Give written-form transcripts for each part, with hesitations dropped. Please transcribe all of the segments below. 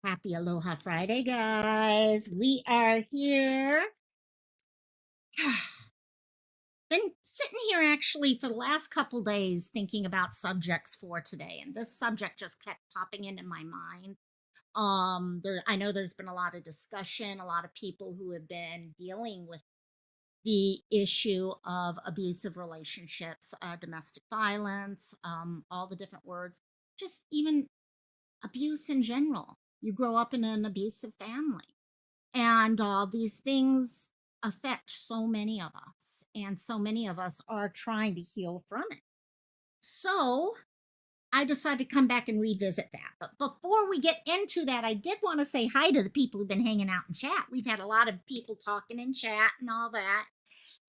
Happy Aloha Friday, guys. We are here. Been sitting here actually for the last couple days thinking about subjects for today, and this subject just kept popping into my mind. I know there's been a lot of discussion, a lot of people who have been dealing with the issue of abusive relationships, domestic violence, all the different words, just even abuse in general. You grow up in an abusive family. And these things affect so many of us, and so many of us are trying to heal from it. So I decided to come back and revisit that. But before we get into that, I did want to say hi to the people who've been hanging out in chat. We've had a lot of people talking in chat and all that,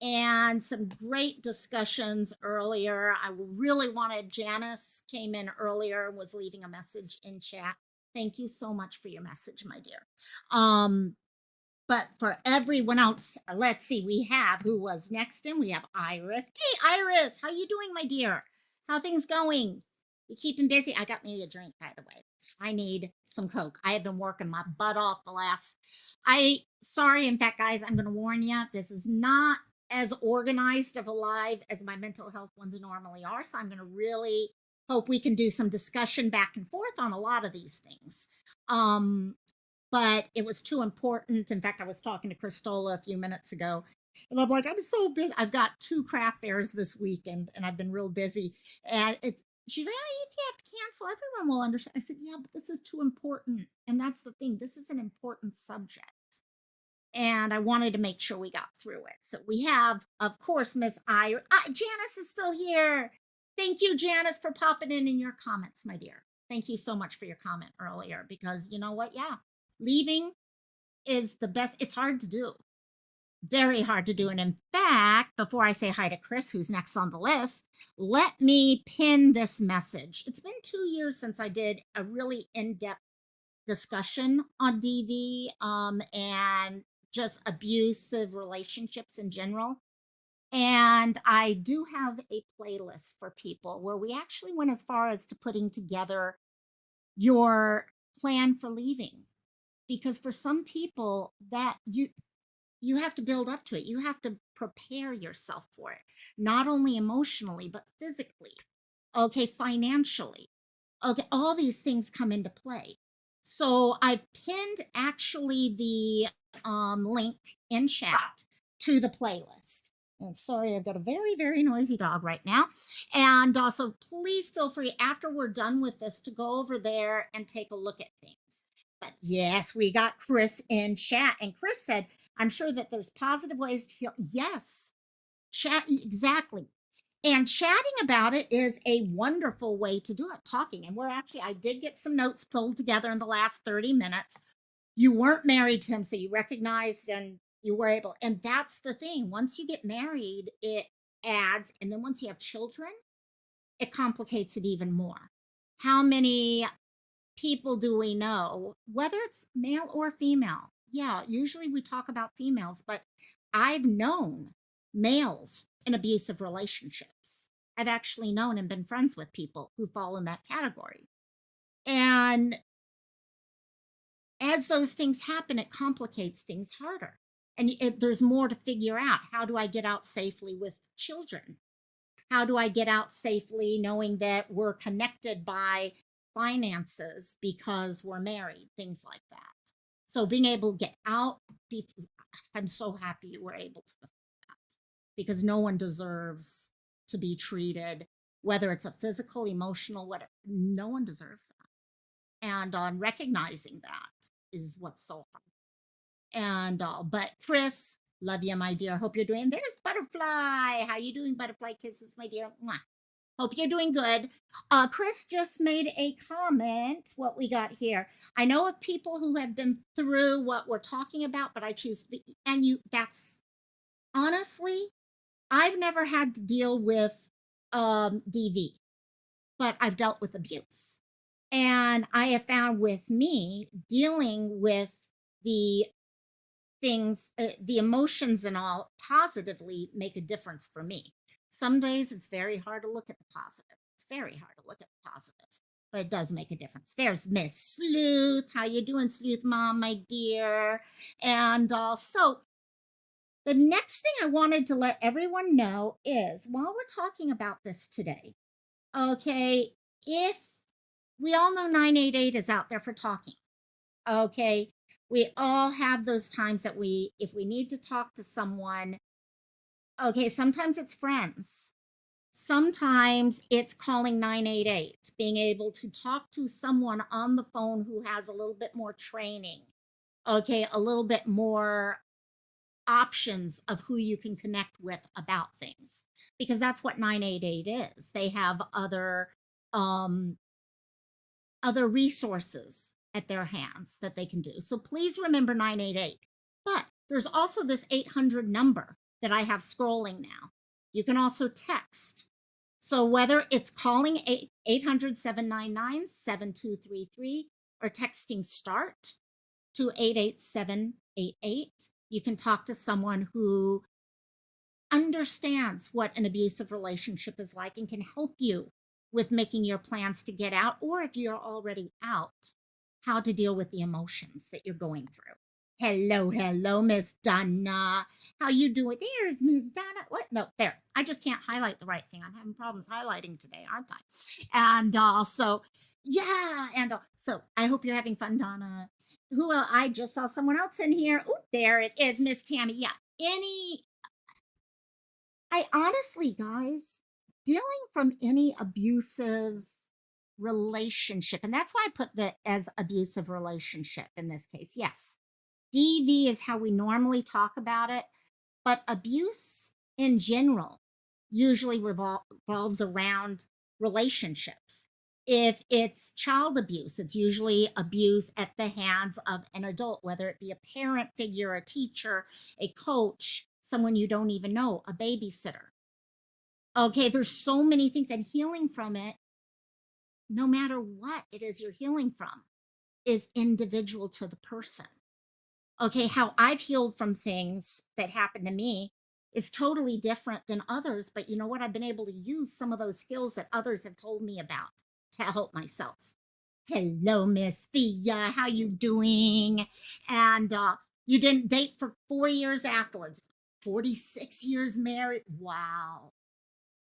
and some great discussions earlier. I really wanted Janice came in earlier and was leaving a message in chat. Thank you so much for your message, my dear. But for everyone else, let's see, we have who was next in. We have Iris. Hey, Iris, how you doing, my dear? How things going? You keeping busy? I got me a drink, by the way. I need some Coke. I have been working my butt off the last. Sorry, in fact, guys, I'm going to warn you. This is not as organized of a live as my mental health ones normally are. So I'm going to really hope we can do some discussion back and forth on a lot of these things. Um, but it was too important. In fact, I was talking to Christola a few minutes ago, and I'm like, I'm so busy. I've got two craft fairs this weekend, and I've been real busy. And it's she's like, oh, if you have to cancel, everyone will understand. I said, yeah, but this is too important, and that's the thing. This is an important subject, and I wanted to make sure we got through it. So we have, of course, Miss Janice is still here. Thank you, Janice, for popping in your comments, my dear. Thank you so much for your comment earlier, because you know what? Yeah, leaving is the best. It's hard to do, very hard to do. And in fact, before I say hi to Chris, who's next on the list, let me pin this message. It's been 2 years since I did a really in depth discussion on DV, and just abusive relationships in general. And I do have a playlist for people where we actually went as far as to putting together your plan for leaving, because for some people that you have to build up to it. You have to prepare yourself for it, not only emotionally, but physically. Okay, financially. Okay, all these things come into play. So I've pinned actually the link in chat to the playlist. And sorry, I've got a very, very noisy dog right now. And also, please feel free after we're done with this to go over there and take a look at things. But yes, we got Chris in chat. And Chris said, I'm sure that there's positive ways to heal. Yes, chat, exactly. And chatting about it is a wonderful way to do it, talking. And I did get some notes pulled together in the last 30 minutes. You weren't married to him, so you recognized and you were able. And that's the thing. Once you get married, it adds. And then once you have children, it complicates it even more. How many people do we know, whether it's male or female? Yeah, usually we talk about females, but I've known males in abusive relationships. I've actually known and been friends with people who fall in that category. And as those things happen, it complicates things harder. And there's more to figure out. How do I get out safely with children? How do I get out safely knowing that we're connected by finances because we're married, things like that. So being able to get out, I'm so happy you were able to do that, because no one deserves to be treated, whether it's a physical, emotional, whatever. No one deserves that. And on recognizing that is what's so hard. And but Chris, love you, my dear. Hope you're doing. There's Butterfly. How you doing, Butterfly? Kisses, my dear. Mwah. Hope you're doing good. Chris just made a comment. What we got here? I know of people who have been through what we're talking about, but I choose and you. That's honestly, I've never had to deal with DV, but I've dealt with abuse, and I have found with me dealing with the things, the emotions and all positively make a difference for me. Some days it's very hard to look at the positive. It's very hard to look at the positive. but it does make a difference. There's Miss Sleuth. How you doing, Sleuth Mom, my dear? And so the next thing I wanted to let everyone know is while we're talking about this today, okay, if we all know 988 is out there for talking, okay, we all have those times that if we need to talk to someone, okay, sometimes it's friends. Sometimes it's calling 988, being able to talk to someone on the phone who has a little bit more training, okay, a little bit more options of who you can connect with about things, because that's what 988 is. They have um other resources at their hands that they can do. So please remember 988. But there's also this 800 number that I have scrolling now. You can also text. So whether it's calling 800 799 7233 or texting START to 88788, you can talk to someone who understands what an abusive relationship is like and can help you with making your plans to get out, or if you're already out, how to deal with the emotions that you're going through. Hello, hello, Miss Donna. How you doing? There's Miss Donna. What? No, there. I just can't highlight the right thing. I'm having problems highlighting today, aren't I? And so, yeah. And so I hope you're having fun, Donna. I just saw someone else in here. Oh, there it is, Miss Tammy. Yeah. I honestly, guys, dealing from any abusive relationship, and that's why I put the as abusive relationship in this case. Yes, DV is how we normally talk about it, but abuse in general usually revolves around relationships. If it's child abuse, it's usually abuse at the hands of an adult, whether it be a parent figure, a teacher, a coach, someone you don't even know, a babysitter. Okay, there's so many things, and healing from it, no matter what it is you're healing from, is individual to the person. Okay, how I've healed from things that happened to me is totally different than others, but you know what? I've been able to use some of those skills that others have told me about to help myself. Hello, Miss Thea. How you doing? And you didn't date for 4 years afterwards. 46 years married. Wow.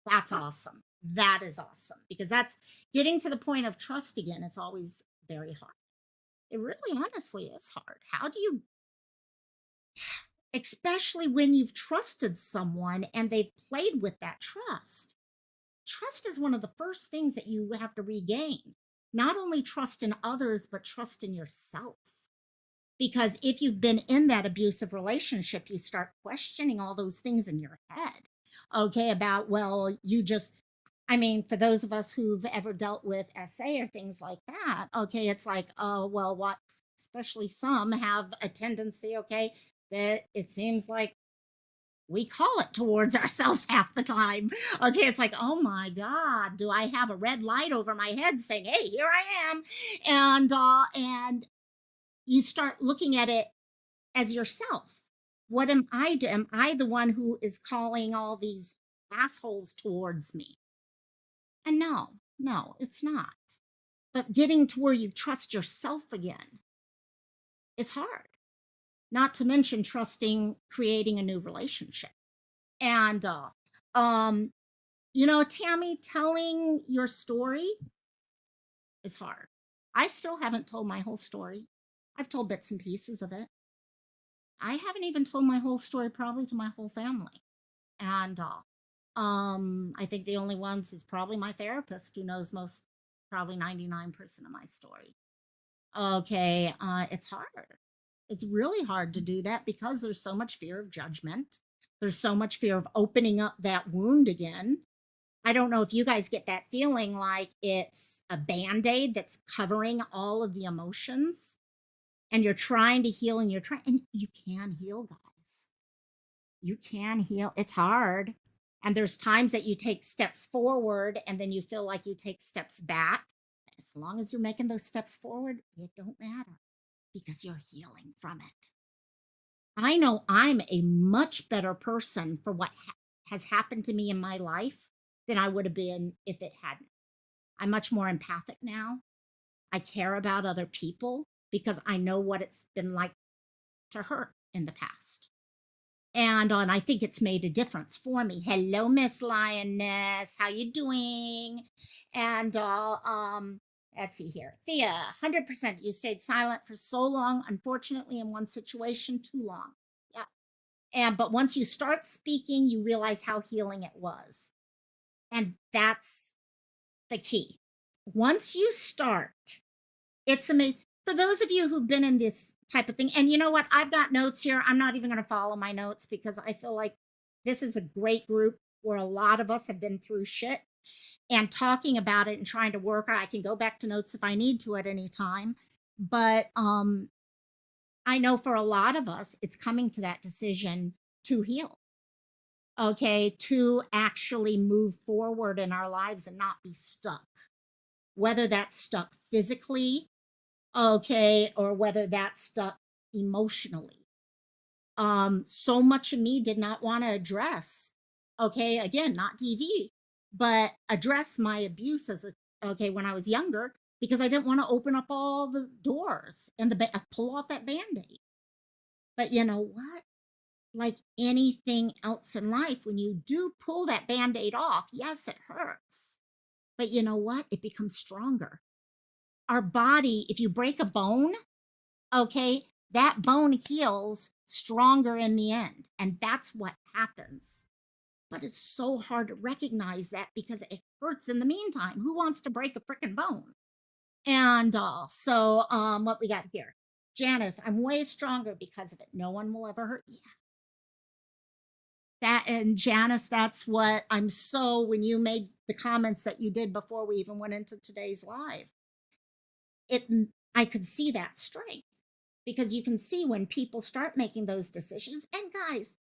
That's awesome. That is awesome because that's getting to the point of trust again. It's always very hard. It really honestly is hard. How do you, especially when you've trusted someone and they've played with that trust? Trust is one of the first things that you have to regain. Not only trust in others, but trust in yourself. Because if you've been in that abusive relationship, you start questioning all those things in your head. Okay, about, well, I mean, for those of us who've ever dealt with SA or things like that, okay, it's like, oh, well, what, especially some have a tendency, okay, that it seems like we call it towards ourselves half the time. Okay, it's like, oh my God, do I have a red light over my head saying, hey, here I am? And you start looking at it as yourself. What am I do? Am I the one who is calling all these assholes towards me? And no, no, it's not. But getting to where you trust yourself again is hard. Not to mention trusting creating a new relationship. And um Tammy, telling your story is hard. I still haven't told my whole story. I've told bits and pieces of it. I haven't even told my whole story probably to my whole family. And I think the only ones is probably my therapist who knows most, probably 99% of my story. Okay, it's hard. It's really hard to do that because there's so much fear of judgment. There's so much fear of opening up that wound again. I don't know if you guys get that feeling like it's a band aid that's covering all of the emotions and you're trying to heal and you can heal, guys. You can heal. It's hard. And there's times that you take steps forward and then you feel like you take steps back. As long as you're making those steps forward, it don't matter because you're healing from it. I know I'm a much better person for what has happened to me in my life than I would have been if it hadn't. I'm much more empathic now. I care about other people because I know what it's been like to hurt in the past. And I think it's made a difference for me. Hello, Miss Lioness. How you doing? And let's see here. Thea, 100%. You stayed silent for so long, unfortunately, in one situation, too long. Yeah. But once you start speaking, you realize how healing it was. And that's the key. Once you start, it's amazing. For those of you who've been in this type of thing, and you know what? I've got notes here. I'm not even going to follow my notes because I feel like this is a great group where a lot of us have been through shit and talking about it and trying to work. I can go back to notes if I need to at any time. But I know for a lot of us, it's coming to that decision to heal, okay, to actually move forward in our lives and not be stuck, whether that's stuck physically, okay, or whether that's stuck emotionally. So much of me did not want to address, okay, again, not DV, but address my abuse as a, okay, when I was younger, because I didn't want to open up all the doors and pull off that band-aid. But you know what? Like anything else in life, when you do pull that band-aid off, yes, it hurts. But you know what? It becomes stronger. Our body, if you break a bone, okay, that bone heals stronger in the end. And that's what happens. But it's so hard to recognize that because it hurts in the meantime. Who wants to break a freaking bone? And what we got here? Janice, I'm way stronger because of it. No one will ever hurt you. That and Janice, that's what I'm so when you made the comments that you did before we even went into today's live, it I could see that strength because you can see when people start making those decisions. And guys,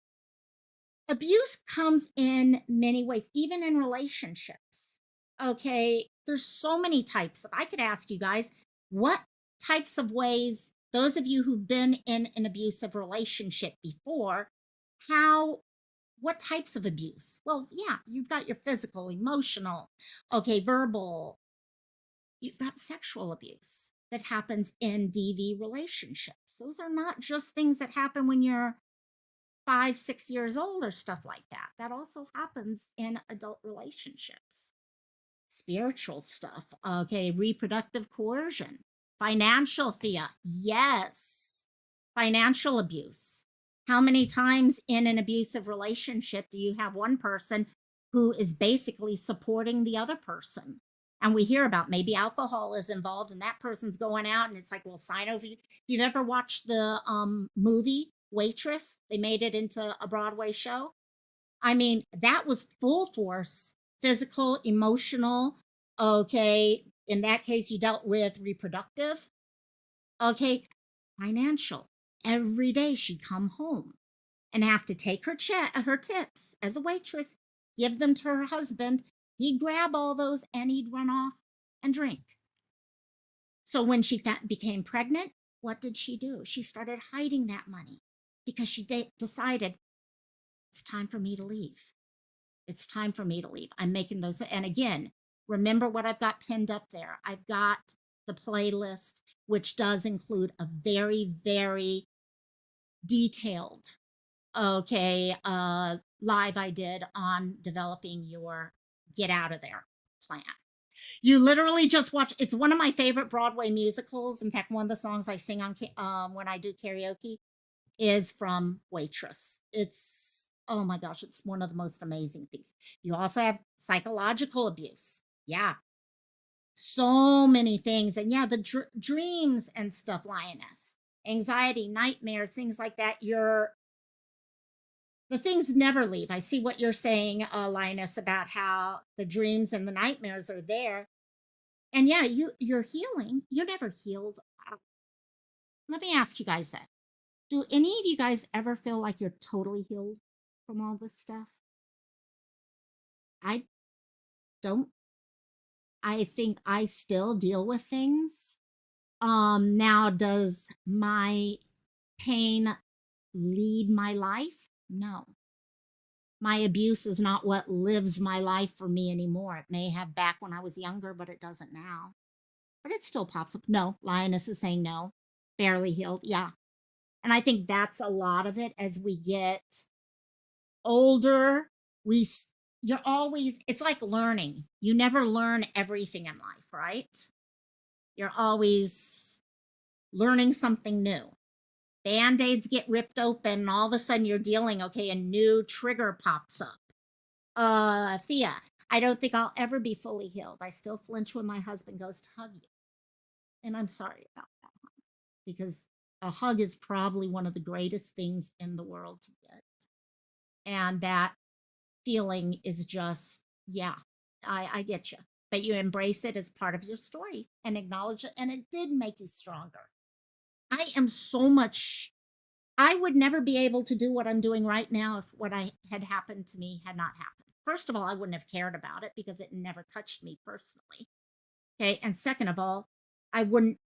abuse comes in many ways, even in relationships. Okay, there's so many types. I could ask you guys what types of ways, those of you who've been in an abusive relationship before, how what types of abuse? Well, yeah, you've got your physical, emotional, okay, verbal, you've got sexual abuse that happens in DV relationships. Those are not just things that happen when you're 5, 6 years old or stuff like that. That also happens in adult relationships. Spiritual stuff, okay, reproductive coercion, financial, Thea, yes, financial abuse. How many times in an abusive relationship do you have one person who is basically supporting the other person? And we hear about maybe alcohol is involved and that person's going out and it's like, well, sign over. You've ever watched the movie Waitress? They made it into a Broadway show. I mean, that was full force, physical, emotional. Okay. In that case, you dealt with reproductive. Okay. Financial. Every day she'd come home and have to take her tips as a waitress, give them to her husband. He'd grab all those and he'd run off and drink. So when she became pregnant, what did she do? She started hiding that money because she decided it's time for me to leave. It's time for me to leave. I'm making those. And again, remember what I've got pinned up there. I've got the playlist, which does include a very, very detailed, okay, live I did on developing your get out of there plan. You literally just watch. It's one of my favorite Broadway musicals. In fact, one of the songs I sing on when I do karaoke is from Waitress. It's, oh my gosh, it's one of the most amazing things. You also have psychological abuse. Yeah. So many things. And yeah, the dreams and stuff, Lioness. Anxiety, nightmares, things like that. The things never leave. I see what you're saying, Lioness, about how the dreams and the nightmares are there. And yeah, you're healing. You're never healed. Let me ask you guys that. Do any of you guys ever feel like you're totally healed from all this stuff? I don't. I think I still deal with things. Now does my pain lead my life? No. My abuse is not what lives my life for me anymore. It may have back when I was younger, but it doesn't now. But it still pops up. No, Lioness is saying no. Barely healed. Yeah. And I think that's a lot of it as we get older. We, you're always, it's like learning. You never learn everything in life, right? You're always learning something new. Band-aids get ripped open, and all of a sudden you're dealing, okay, a new trigger pops up. Thea, I don't think I'll ever be fully healed. I still flinch when my husband goes to hug you. And I'm sorry about that, because a hug is probably one of the greatest things in the world to get. And that feeling is just, yeah, I get you. But you embrace it as part of your story and acknowledge it. And it did make you stronger. I am so much, I would never be able to do what I'm doing right now if what I had happened to me had not happened. First of all, I wouldn't have cared about it because it never touched me personally. Okay. And second of all, I wouldn't,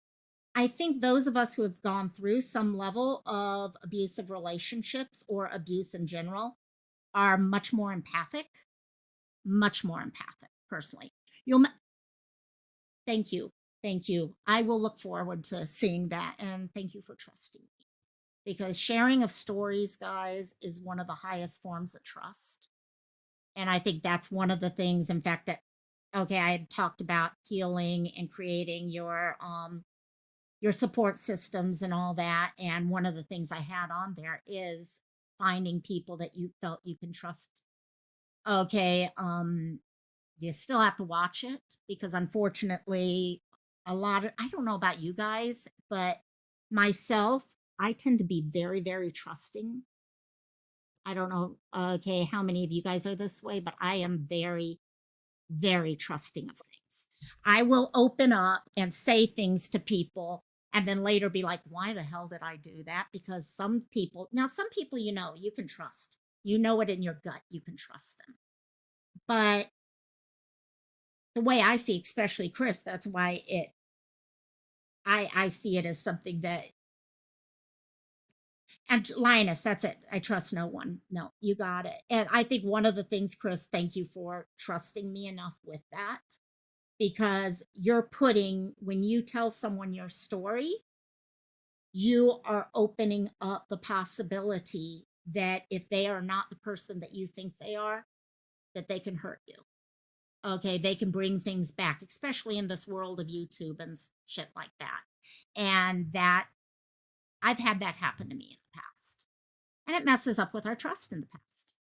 I think those of us who have gone through some level of abusive relationships or abuse in general are much more empathic personally. You'll, thank you. Thank you. I will look forward to seeing that. And thank you for trusting me, because sharing of stories, guys, is one of the highest forms of trust. And I think that's one of the things, in fact, that, okay, I had talked about healing and creating your support systems and all that. And one of the things I had on there is finding people that you felt you can trust. Okay, you still have to watch it because unfortunately, a lot of, I don't know about you guys, but myself, I tend to be very, very trusting. I don't know, okay, how many of you guys are this way, but I am very, very trusting of things. I will open up and say things to people and then later be like, why the hell did I do that? Because some people, now, some people, you can trust. You know it in your gut, you can trust them. But the way I see, especially Chris, that's why I see it as something that, and Linus, that's it. I trust no one. No, you got it. And I think one of the things, Chris, thank you for trusting me enough with that, because you're putting, when you tell someone your story, you are opening up the possibility that if they are not the person that you think they are, that they can hurt you. Okay, they can bring things back, especially in this world of YouTube and shit like that. And that, I've had that happen to me in the past. And it messes up with our trust in the past.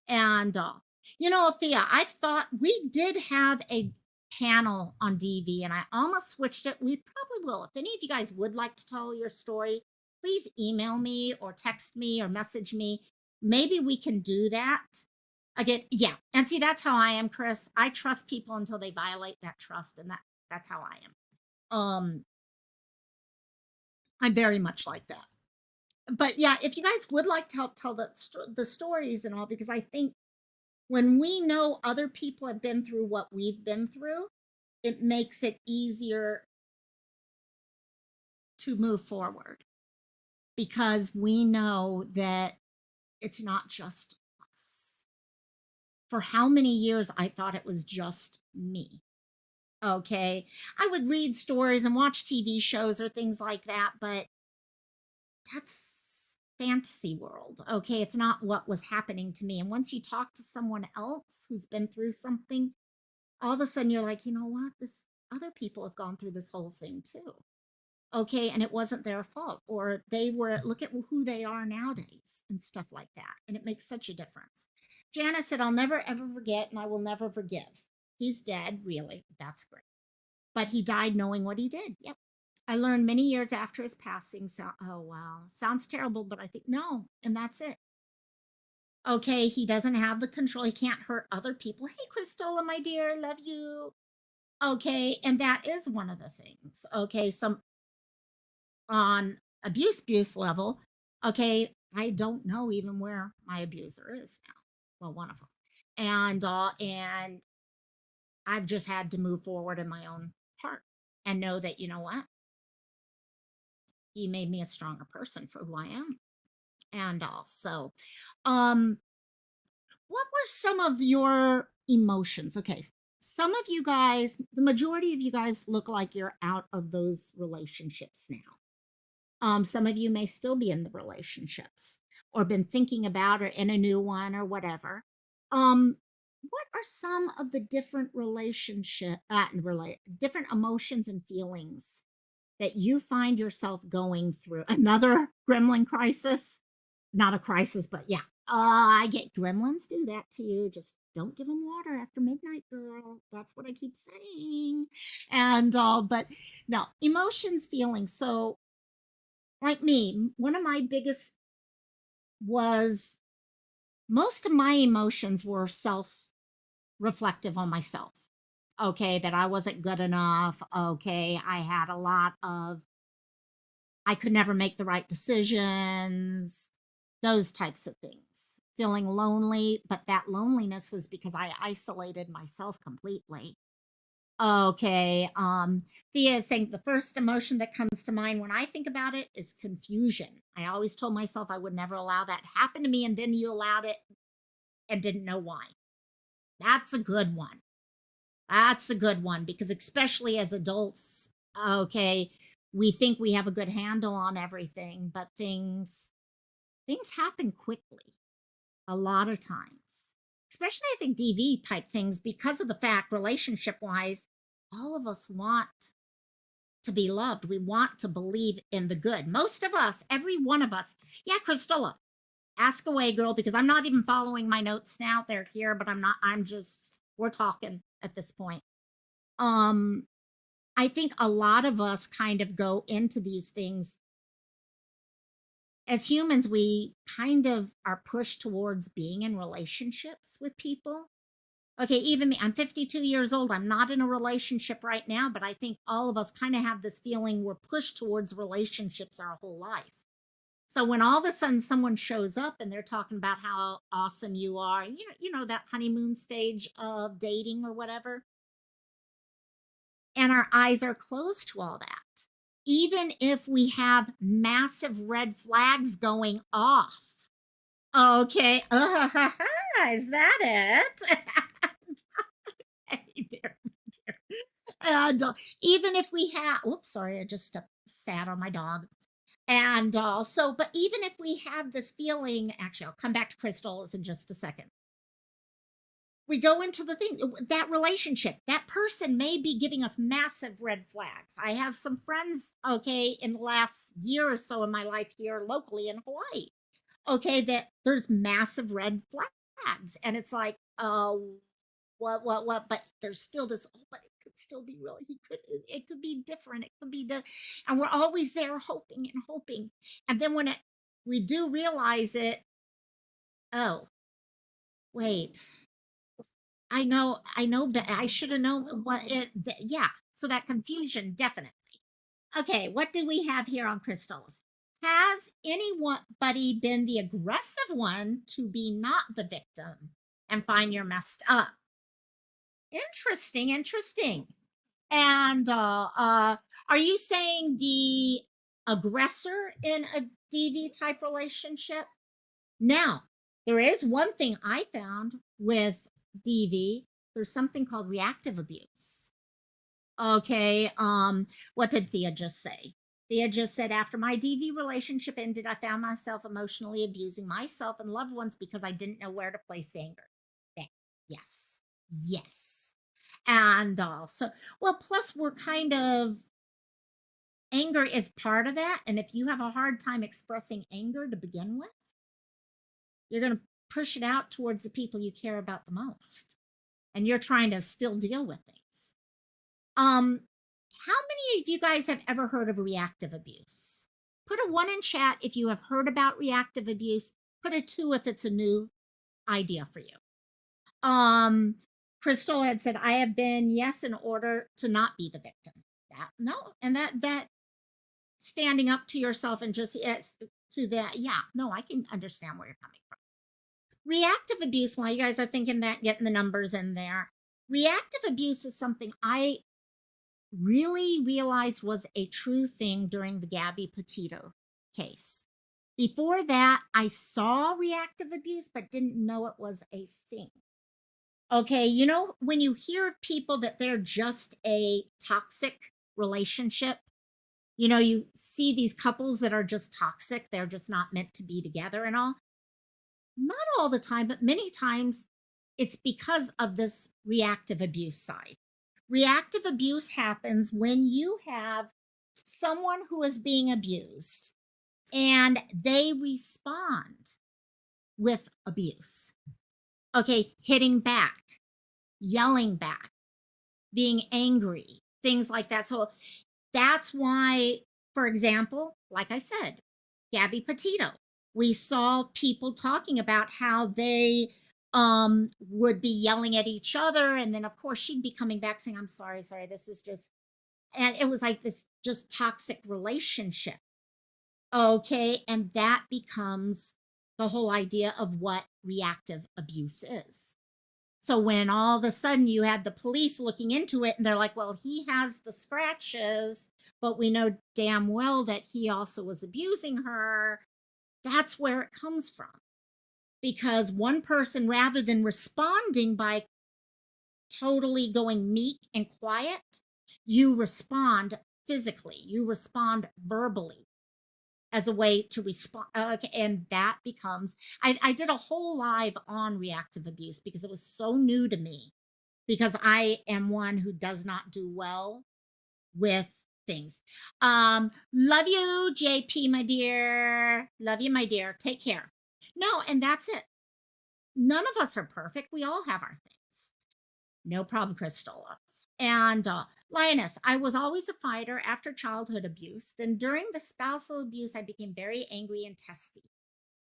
And, Thea, I thought we did have a panel on DV and I almost switched it. We probably will. If any of you guys would like to tell your story, please email me or text me or message me. Maybe we can do that. Again, yeah. And see, that's how I am, Chris. I trust people until they violate that trust. And that's how I am. I'm very much like that. But yeah, if you guys would like to help tell the stories and all, because I think when we know other people have been through what we've been through, it makes it easier to move forward, because we know that it's not just us. For how many years I thought it was just me. Okay. I would read stories and watch TV shows or things like that, but that's fantasy world. Okay. It's not what was happening to me. And once you talk to someone else who's been through something, all of a sudden you're like, you know what? This other people have gone through this whole thing too. Okay. And it wasn't their fault, or they were, look at who they are nowadays and stuff like that. And it makes such a difference. Janice said, I'll never ever forget and I will never forgive. He's dead, really. That's great. But he died knowing what he did. Yep. I learned many years after his passing. So, oh, wow. Sounds terrible, but I think no. And that's it. Okay. He doesn't have the control. He can't hurt other people. Hey, Christola, my dear, love you. Okay. And that is one of the things. Okay. Some on abuse level. Okay. I don't know even where my abuser is now. Well, one of them. And I've just had to move forward in my own heart and know that, you know what? He made me a stronger person for who I am. And also, um, what were some of your emotions? Okay. Some of you guys, the majority of you guys look like you're out of those relationships now. Some of you may still be in the relationships or been thinking about or in a new one or whatever. Um, what are some of the different different emotions and feelings that you find yourself going through? Another gremlin crisis? Not a crisis, but yeah. I get gremlins do that to you. Just don't give them water after midnight, girl. That's what I keep saying. And but no, emotions, feelings. So like me, one of my biggest was most of my emotions were self reflective on myself. Okay, that I wasn't good enough. Okay, I had a lot of, I could never make the right decisions, those types of things. Feeling lonely, but that loneliness was because I isolated myself completely. Okay. Thea is saying the first emotion that comes to mind when I think about it is confusion. I always told myself I would never allow that to happen to me, and then you allowed it and didn't know why. That's a good one. That's a good one because especially as adults, okay, we think we have a good handle on everything, but things happen quickly a lot of times. Especially I think DV type things because of the fact relationship wise, all of us want to be loved. We want to believe in the good. Most of us, every one of us. Yeah, Cristela, ask away, girl, because I'm not even following my notes now. They're here, but I'm not, I'm just, we're talking at this point. Um, I think a lot of us kind of go into these things as humans, we kind of are pushed towards being in relationships with people. Okay, even me, I'm 52 years old. I'm not in a relationship right now, but I think all of us kind of have this feeling we're pushed towards relationships our whole life. So when all of a sudden someone shows up and they're talking about how awesome you are, you know that honeymoon stage of dating or whatever, and our eyes are closed to all that. Even if we have massive red flags going off. Okay, is that it? Hey there, dear. And even if we have, oops, sorry, I just sat on my dog. And but even if we have this feeling, actually, I'll come back to crystals in just a second. We go into the thing, that relationship, that person may be giving us massive red flags. I have some friends, okay, in the last year or so in my life here locally in Hawaii, okay, that there's massive red flags. And it's like, what? But there's still this, oh, but it could still be real. It could be different. It could be, and we're always there hoping and hoping. And then when we do realize it, oh, wait, I know, but I should have known what yeah. So that confusion, definitely. Okay, what do we have here on crystals? Has anybody been the aggressive one to be not the victim and find you're messed up? Interesting, interesting. And are you saying the aggressor in a DV type relationship? Now, there is one thing I found with DV. There's something called reactive abuse. Okay, what did Thea just say? Thea just said, after my DV relationship ended, I found myself emotionally abusing myself and loved ones because I didn't know where to place the anger. Yeah, yes, yes. And also, well, plus we're kind of, anger is part of that. And if you have a hard time expressing anger to begin with, you're going to push it out towards the people you care about the most. And you're trying to still deal with things. Um, how many of you guys have ever heard of reactive abuse? Put a one in chat if you have heard about reactive abuse. Put a two if it's a new idea for you. Um, Crystal had said, I have been, yes, in order to not be the victim. That no, and that standing up to yourself and just yes to that, yeah, no, I can understand where you're coming from. Reactive abuse, while you guys are thinking that, getting the numbers in there, reactive abuse is something I really realized was a true thing during the Gabby Petito case. Before that, I saw reactive abuse, but didn't know it was a thing. Okay, when you hear of people that they're just a toxic relationship, you see these couples that are just toxic, they're just not meant to be together and all. Not all the time, but many times it's because of this reactive abuse side. Reactive abuse happens when you have someone who is being abused and they respond with abuse. Okay, hitting back, yelling back, being angry, things like that. So that's why, for example, like I said, Gabby Petito, we saw people talking about how they would be yelling at each other. And then, of course, she'd be coming back saying, I'm sorry, sorry, this is just, and it was like this just toxic relationship. Okay. And that becomes the whole idea of what reactive abuse is. So when all of a sudden you had the police looking into it and they're like, well, he has the scratches, but we know damn well that he also was abusing her. That's where it comes from. Because one person, rather than responding by totally going meek and quiet, you respond physically, you respond verbally as a way to respond. Okay, and that becomes, I did a whole live on reactive abuse because it was so new to me because I am one who does not do well with things. Love you, JP, my dear. Love you, my dear. Take care. No, and that's it. None of us are perfect. We all have our things. No problem, Christola. And Lioness, I was always a fighter after childhood abuse. Then during the spousal abuse, I became very angry and testy.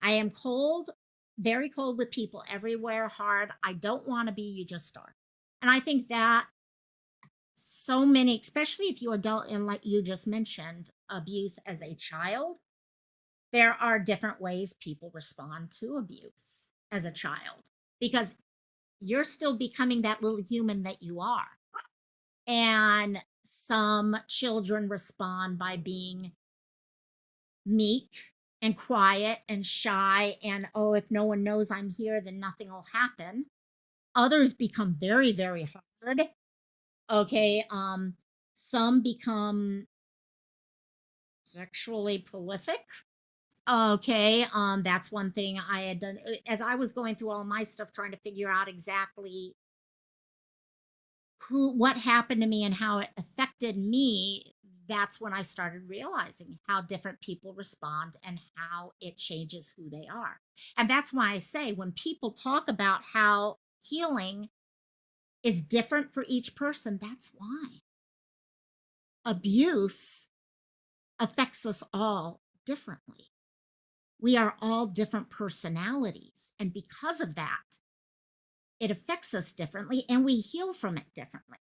I am cold, very cold with people everywhere, hard. I don't want to be, you just are. And I think that so many, especially if you adult and like you just mentioned, abuse as a child, there are different ways people respond to abuse as a child because you're still becoming that little human that you are. And some children respond by being meek and quiet and shy and, oh, if no one knows I'm here, then nothing will happen. Others become very, very hard. Okay. Some become sexually prolific. Okay. That's one thing I had done as I was going through all my stuff, trying to figure out exactly what happened to me and how it affected me. That's when I started realizing how different people respond and how it changes who they are. And that's why I say when people talk about how healing is different for each person, that's why abuse affects us all differently. We are all different personalities. And because of that, it affects us differently and we heal from it differently.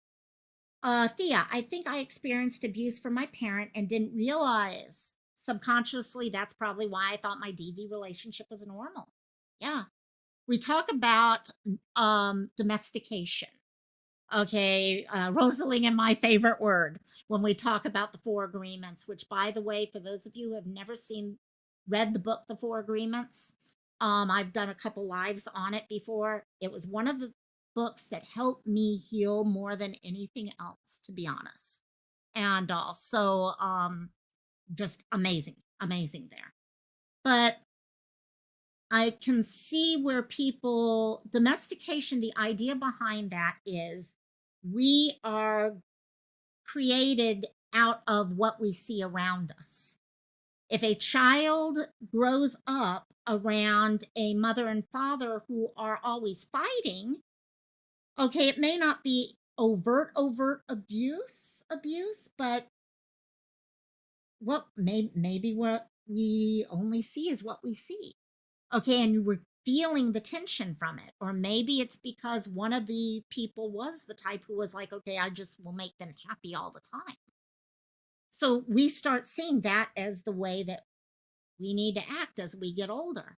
Thea, I think I experienced abuse from my parent and didn't realize subconsciously that's probably why I thought my DV relationship was normal. Yeah. We talk about domestication. Okay, Rosalie and my favorite word when we talk about the Four Agreements, which, by the way, for those of you who have never read the book, The Four Agreements, I've done a couple lives on it before. It was one of the books that helped me heal more than anything else, to be honest. And also, just amazing, amazing there. But I can see where domestication, the idea behind that is we are created out of what we see around us. If a child grows up around a mother and father who are always fighting, okay, it may not be overt abuse, but maybe what we only see is what we see. Okay, and we're feeling the tension from it. Or maybe it's because one of the people was the type who was like, okay, I just will make them happy all the time. So we start seeing that as the way that we need to act as we get older.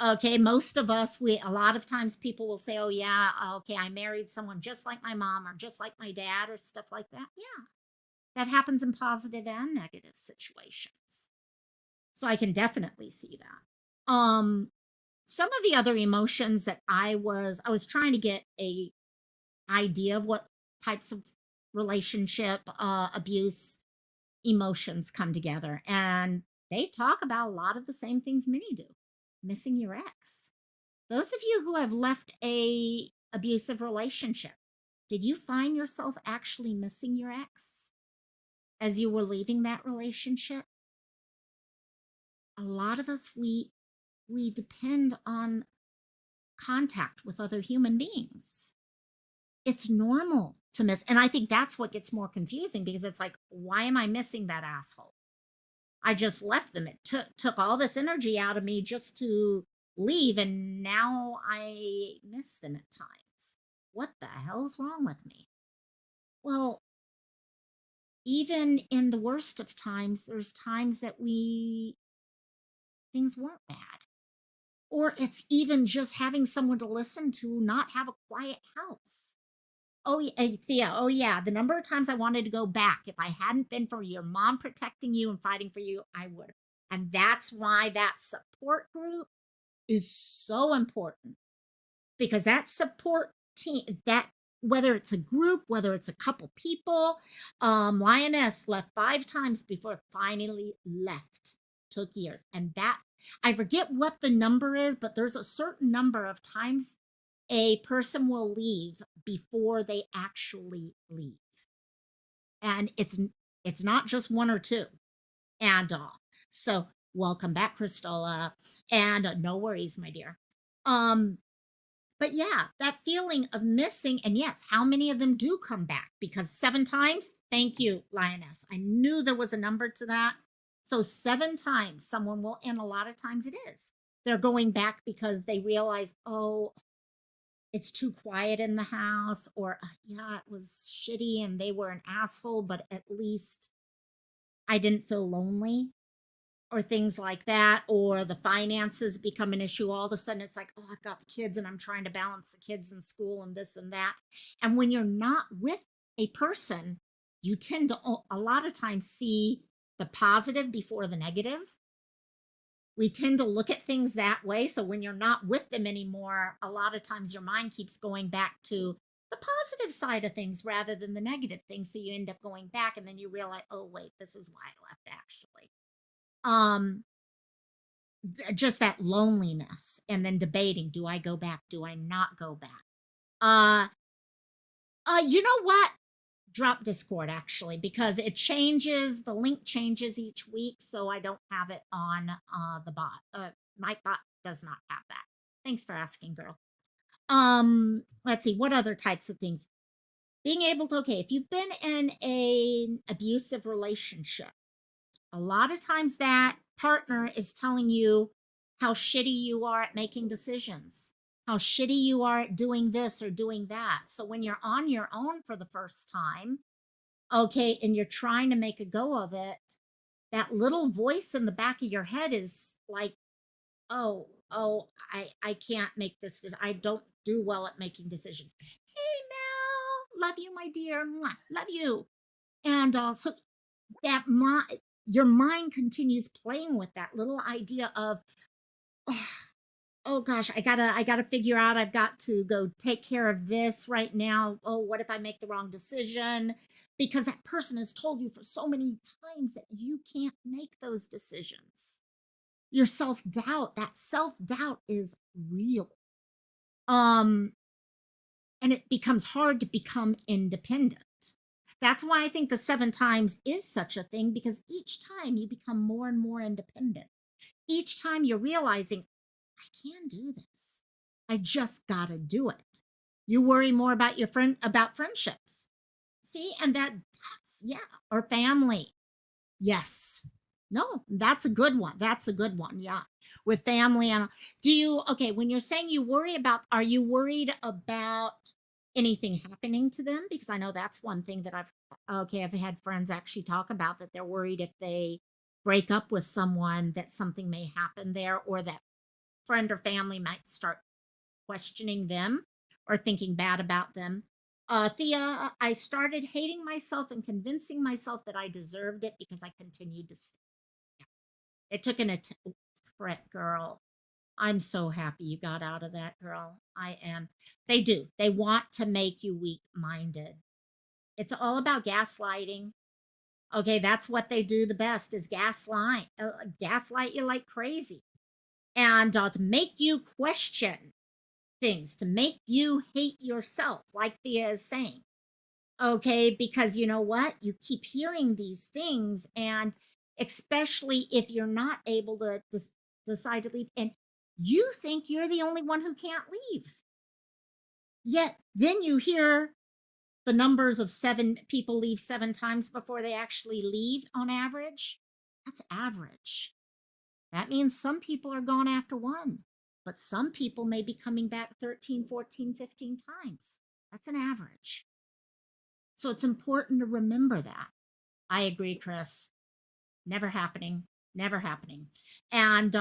Okay, most of us, a lot of times people will say, oh, yeah, okay, I married someone just like my mom or just like my dad or stuff like that. Yeah, that happens in positive and negative situations. So I can definitely see that. Some of the other emotions that I was trying to get a idea of what types of relationship abuse emotions come together, and they talk about a lot of the same things many do. Missing your ex. Those of you who have left a abusive relationship, did you find yourself actually missing your ex as you were leaving that relationship? A lot of us, we depend on contact with other human beings. It's normal to miss, and I think that's what gets more confusing, because it's like, why am I missing that asshole? I just left them. It took all this energy out of me just to leave, and now I miss them at times. What the hell's wrong with me? Well, even in the worst of times, there's times that we things weren't bad. Or it's even just having someone to listen to, not have a quiet house. Oh, Thea, oh, yeah, the number of times I wanted to go back. If I hadn't been for your mom protecting you and fighting for you, I would. And that's why that support group is so important, because that support team, that whether it's a group, whether it's a couple people, Lioness left 5 times before finally left. Took years. And that, I forget what the number is, but there's a certain number of times a person will leave before they actually leave. And it's not just one or two. And so welcome back, Christola. And no worries, my dear. Um, but yeah, that feeling of missing, and yes, how many of them do come back? Because 7 times, thank you, Lioness. I knew there was a number to that. So 7 times someone will, and a lot of times it is. They're going back because they realize, oh, it's too quiet in the house, or yeah, it was shitty and they were an asshole, but at least I didn't feel lonely, or things like that, or the finances become an issue. All of a sudden it's like, oh, I've got kids and I'm trying to balance the kids in school and this and that. And when you're not with a person, you tend to a lot of times see the positive before the negative. We tend to look at things that way. So when you're not with them anymore, a lot of times your mind keeps going back to the positive side of things rather than the negative things. So you end up going back, and then you realize, oh wait, this is why I left actually. Um just that loneliness, and then debating, do I go back, do I not go back? uh you know what, drop Discord actually, because it changes, the link changes each week, so I don't have it on the bot. My bot does not have that. Thanks for asking, girl. Let's see, what other types of things? Being able to, okay, if you've been in an abusive relationship, a lot of times that partner is telling you how shitty you are at making decisions, how shitty you are at doing this or doing that. So when you're on your own for the first time, okay, and you're trying to make a go of it, that little voice in the back of your head is like, oh, I can't make this. I don't do well at making decisions. Hey, Mel, love you, my dear. Mwah, love you. And so that your mind continues playing with that little idea of, oh, oh gosh, I gotta figure out, I've got to go take care of this right now. Oh, what if I make the wrong decision? Because that person has told you for so many times that you can't make those decisions. Your self-doubt, that self-doubt is real. um and it becomes hard to become independent. That's why I think the 7 times is such a thing, because each time you become more and more independent. Each time you're realizing, I can do this. I just got to do it. You worry more about your friend, about friendships. See, and that's, yeah, or family. Yes. No, that's a good one. That's a good one. Yeah. With family. And do you, okay, when you're saying you worry about, are you worried about anything happening to them? Because I know that's one thing that okay, I've had friends actually talk about, that they're worried if they break up with someone that something may happen there, or that friend or family might start questioning them or thinking bad about them. Thea, I started hating myself and convincing myself that I deserved it because I continued to stay. It took an frick, girl. I'm so happy you got out of that, girl. I am. They do. They want to make you weak minded. It's all about gaslighting. Okay, that's what they do the best is gaslight you like crazy, and to make you question things, to make you hate yourself, like Thea is saying. Okay, because you know what? You keep hearing these things, and especially if you're not able to decide to leave, and you think you're the only one who can't leave. Yet then you hear the numbers of 7 people leave 7 times before they actually leave on average. That's average. That means some people are gone after one, but some people may be coming back 13, 14, 15 times. That's an average. So it's important to remember that. I agree, Chris. Never happening. Never happening. And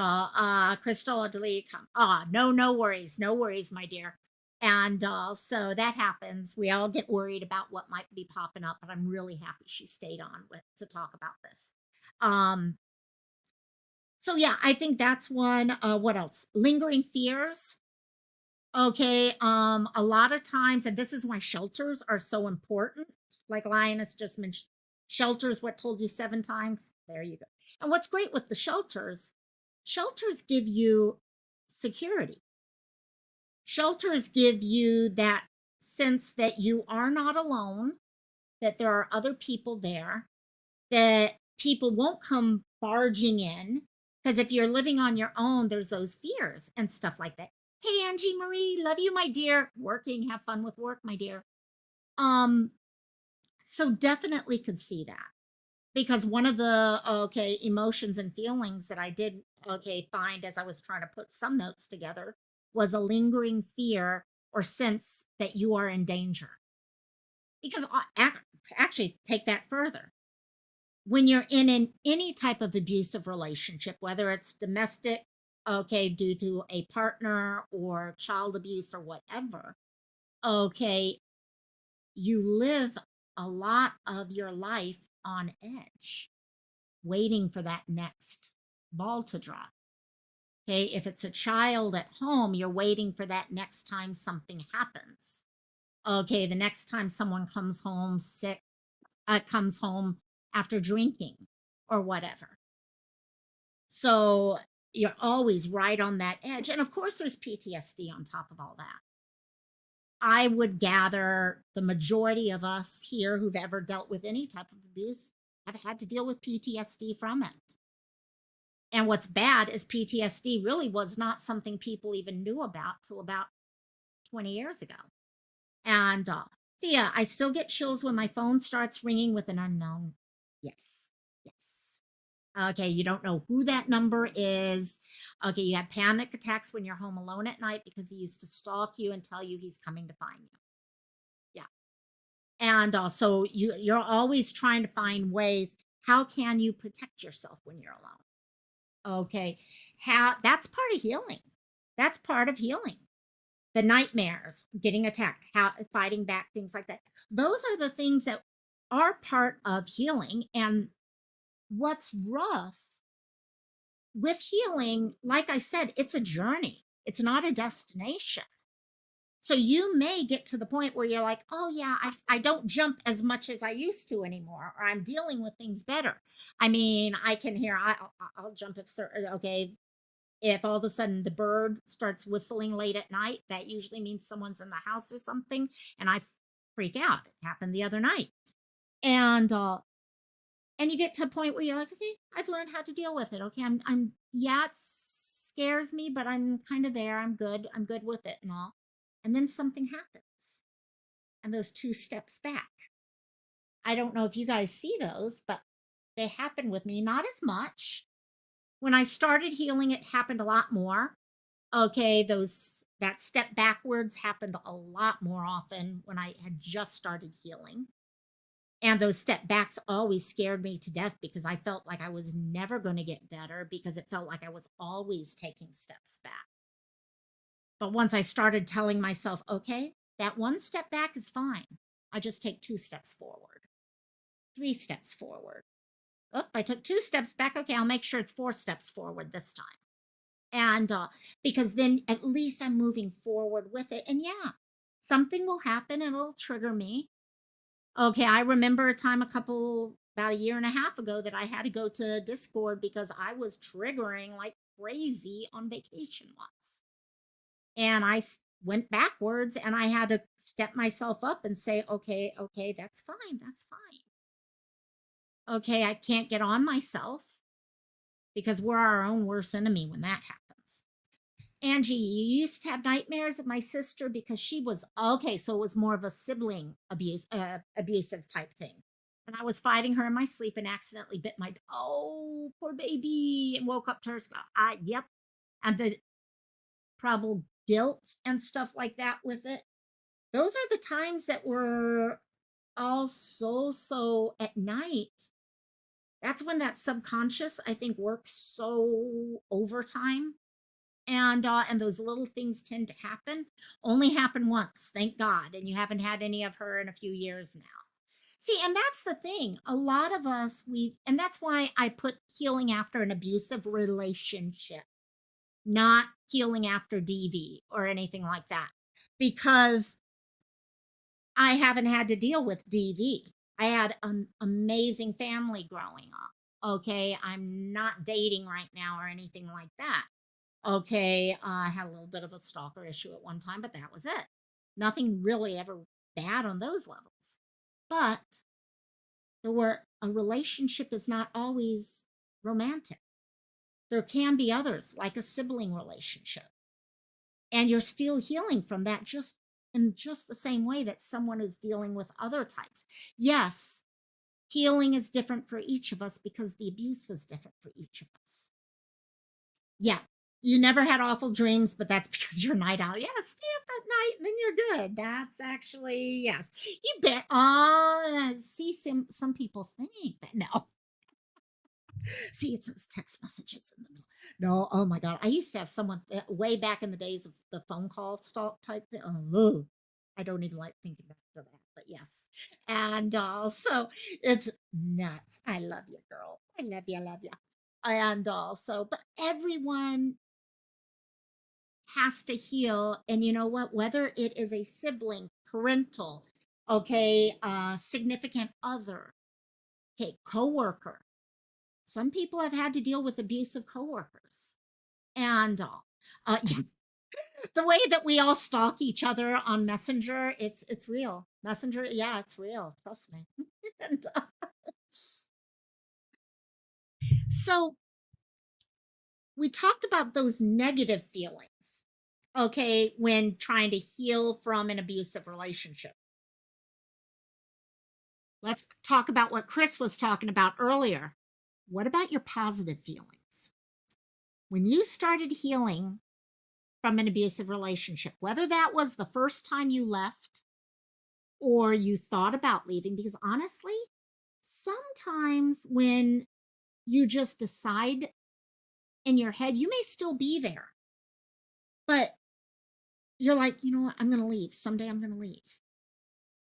Crystal, delete. No, no worries. No worries, my dear. And so that happens. We all get worried about what might be popping up, but I'm really happy she stayed on with to talk about this. Um, so yeah, I think that's one. What else? Lingering fears. Okay, a lot of times, and this is why shelters are so important. Like Lioness just mentioned, shelters, what told you 7 times? There you go. And what's great with the shelters give you security. Shelters give you that sense that you are not alone, that there are other people there, that people won't come barging in. Because if you're living on your own, there's those fears and stuff like that. Hey, Angie Marie, love you, my dear. Working, have fun with work, my dear. Um, so definitely could see that because one of the emotions and feelings that I did find as I was trying to put some notes together was a lingering fear or sense that you are in danger. Because actually, take that further when you're in any type of abusive relationship, whether it's domestic, due to a partner or child abuse or whatever, okay, you live a lot of your life on edge, waiting for that next ball to drop. Okay, if it's a child at home, you're waiting for that next time something happens. Okay, the next time someone comes home sick, comes home after drinking or whatever. So you're always right on that edge. And of course, there's PTSD on top of all that. I would gather the majority of us here who've ever dealt with any type of abuse have had to deal with PTSD from it. And what's bad is PTSD really was not something people even knew about till about 20 years ago. And Thea, I still get chills when my phone starts ringing with an unknown. Yes, yes. Okay, you don't know who that number is. Okay, you have panic attacks when you're home alone at night because he used to stalk you and tell you he's coming to find you. Yeah. And so you're always trying to find ways. How can you protect yourself when you're alone? Okay. How that's part of healing. That's part of healing. The nightmares, getting attacked, how fighting back, things like that. Those are the things that are part of healing. And what's rough with healing, like I said, it's a journey. It's not a destination. So you may get to the point where you're like, oh yeah, I don't jump as much as I used to anymore, or I'm dealing with things better. I mean, I can hear I'll jump if if all of a sudden the bird starts whistling late at night, that usually means someone's in the house or something, and I freak out. It happened the other night. And you get to a point where you're like, okay, I've learned how to deal with it. Okay, I'm yeah, it scares me, but I'm kind of there. I'm good with it and all. And then something happens, and those 2 steps back. I don't know if you guys see those, but they happen with me, not as much. When I started healing, it happened a lot more. Okay, those that step backwards happened a lot more often when I had just started healing. And those step backs always scared me to death because I felt like I was never going to get better because it felt like I was always taking steps back. But once I started telling myself, okay, that 1 step back is fine. I just take 2 steps forward, 3 steps forward. Oh, I took 2 steps back. Okay, I'll make sure it's 4 steps forward this time. And because then at least I'm moving forward with it. And yeah, something will happen and it'll trigger me. Okay, I remember a time about a year and a half ago that I had to go to Discord because I was triggering like crazy on vacation once. And went backwards and I had to step myself up and say, okay, okay, that's fine. That's fine. Okay, I can't get on myself because we're our own worst enemy when that happens. Angie, you used to have nightmares of my sister because she was okay. So it was more of a sibling abusive type thing. And I was fighting her in my sleep and accidentally bit my, oh, poor baby, and woke up to her. Yep. And the probable guilt and stuff like that with it. Those are the times that were all so at night. That's when that subconscious, I think, works so overtime, and those little things tend to happen. Only happen once, thank God, and you haven't had any of her in a few years now. See, and that's the thing. A lot of us, and that's why I put healing after an abusive relationship, not healing after DV or anything like that, because I haven't had to deal with DV. I had an amazing family growing up. Okay, I'm not dating right now or anything like that. Okay, I had a little bit of a stalker issue at one time, but that was it. Nothing really ever bad on those levels. But a relationship is not always romantic. There can be others, like a sibling relationship. And you're still healing from that just in just the same way that someone is dealing with other types. Yes, healing is different for each of us because the abuse was different for each of us. Yeah. You never had awful dreams, but that's because you're a night owl. Yeah, stay up at night and then you're good. That's actually, yes. You bet. Oh, see, some people think that. No. See, it's those text messages in the middle. No, oh my God. I used to have someone way back in the days of the phone call stalk type thing. Oh, ugh. I don't even like thinking back to that, but yes. And so it's nuts. I love you, girl. I love you. I love you. And also, but everyone has to heal. And you know what? Whether it is a sibling, parental, okay, significant other, okay, coworker. Some people have had to deal with abusive coworkers. And yeah, the way that we all stalk each other on Messenger, it's real. Messenger, yeah, it's real. Trust me. and, so we talked about those negative feelings, okay, when trying to heal from an abusive relationship. Let's talk about what Chris was talking about earlier. What about your positive feelings? When you started healing from an abusive relationship, whether that was the first time you left or you thought about leaving, because honestly, sometimes when you just decide in your head, you may still be there, but you're like, you know what, I'm going to leave. Someday I'm going to leave.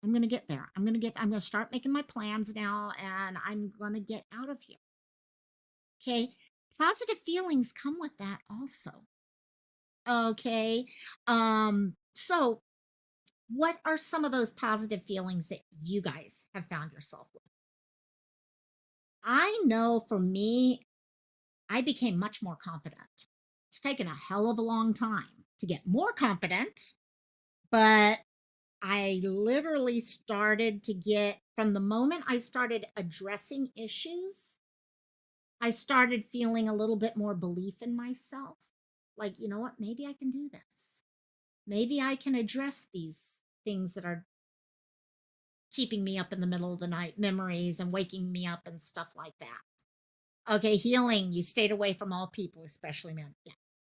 I'm going to get there. I'm going to start making my plans now and I'm going to get out of here. Okay. Positive feelings come with that also. Okay. So what are some of those positive feelings that you guys have found yourself with? I know for me, I became much more confident. It's taken a hell of a long time to get more confident, but I literally started to get from the moment I started addressing issues, I started feeling a little bit more belief in myself. Like, you know what? Maybe I can do this. Maybe I can address these things that are keeping me up in the middle of the night, memories and waking me up and stuff like that. Okay, healing. You stayed away from all people, especially men. Yeah.